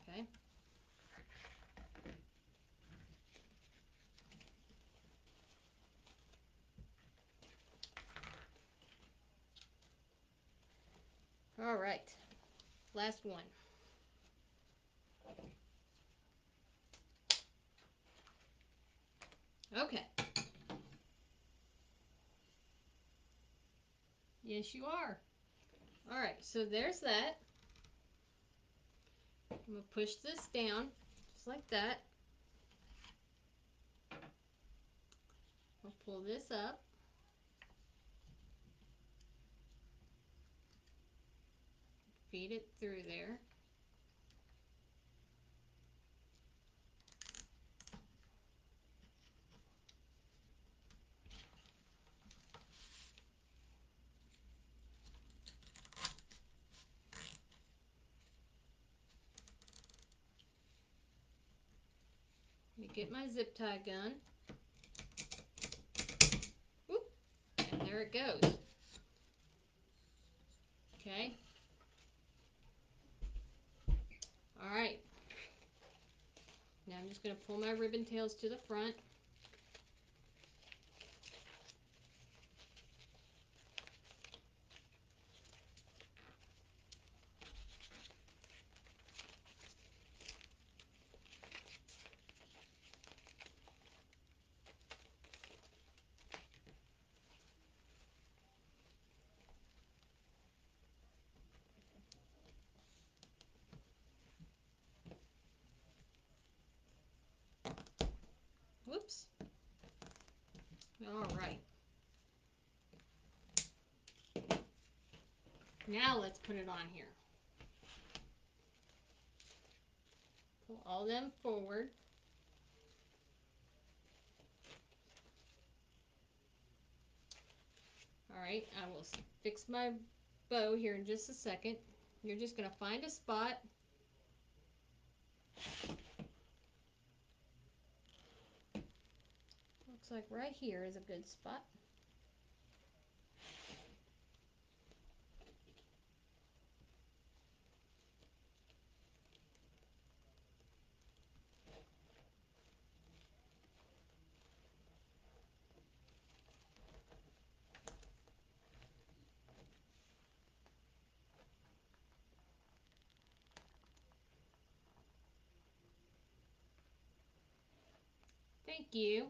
Okay. All right. Last one. Okay. Yes, you are. All right, so there's that. I'm going to push this down just like that. I'll pull this up. Feed it through there. Let me get my zip tie gun. Whoop, and there it goes. Okay. All right. Now I'm just going to pull my ribbon tails to the front. Whoops. All right. Now let's put it on here. Pull all them forward. All right, I will fix my bow here in just a second. You're just going to find a spot. Looks like right here is a good spot. Thank you.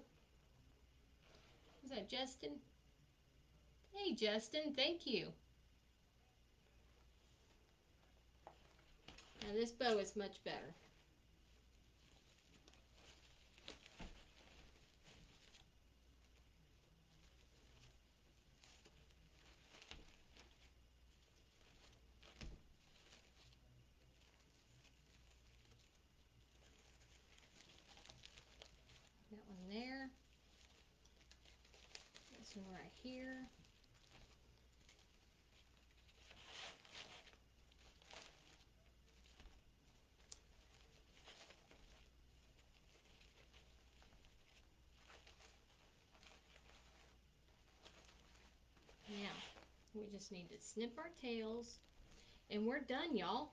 Is that Justin? Hey, Justin, thank you. Now this bow is much better. That one there. This one right here. Now, we just need to snip our tails, and we're done, y'all.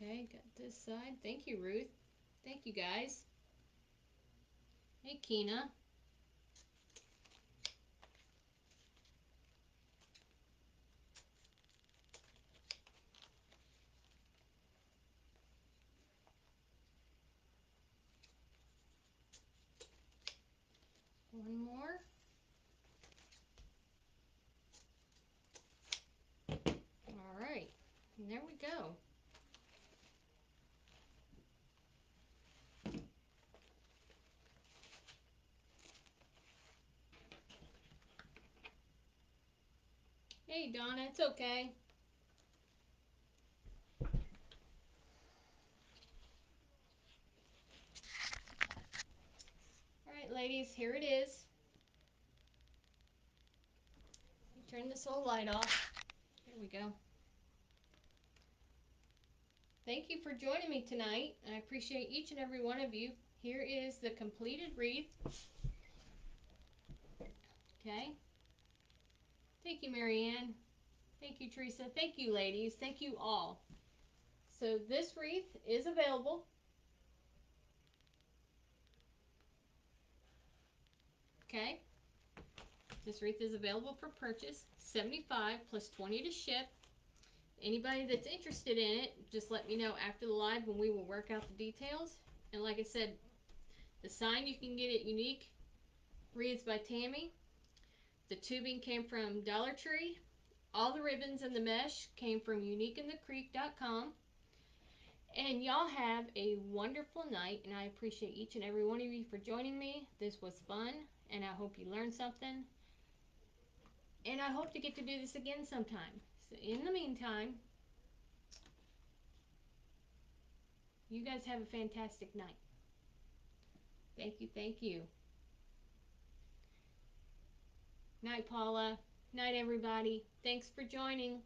Okay, got this side. Thank you, Ruth. Thank you, guys. Hey, Keena. One more. All right, and there we go. Hey, Donna, it's okay. All right, ladies, here it is. Turn this whole light off. There we go. Thank you for joining me tonight. I appreciate each and every one of you. Here is the completed wreath. Okay. Thank you, Marianne. Thank you, Teresa. Thank you, ladies. Thank you all. So this wreath is available. Okay. This wreath is available for purchase. $75 plus $20 to ship. Anybody that's interested in it, just let me know after the live when we will work out the details. And like I said, the sign you can get at Unique Wreaths by Tammy. The tubing came from Dollar Tree. All the ribbons and the mesh came from uniqueinthecreek.com. And y'all have a wonderful night, and I appreciate each and every one of you for joining me. This was fun, and I hope you learned something. And I hope to get to do this again sometime. So in the meantime, you guys have a fantastic night. Thank you, thank you. Night, Paula. Night, everybody. Thanks for joining.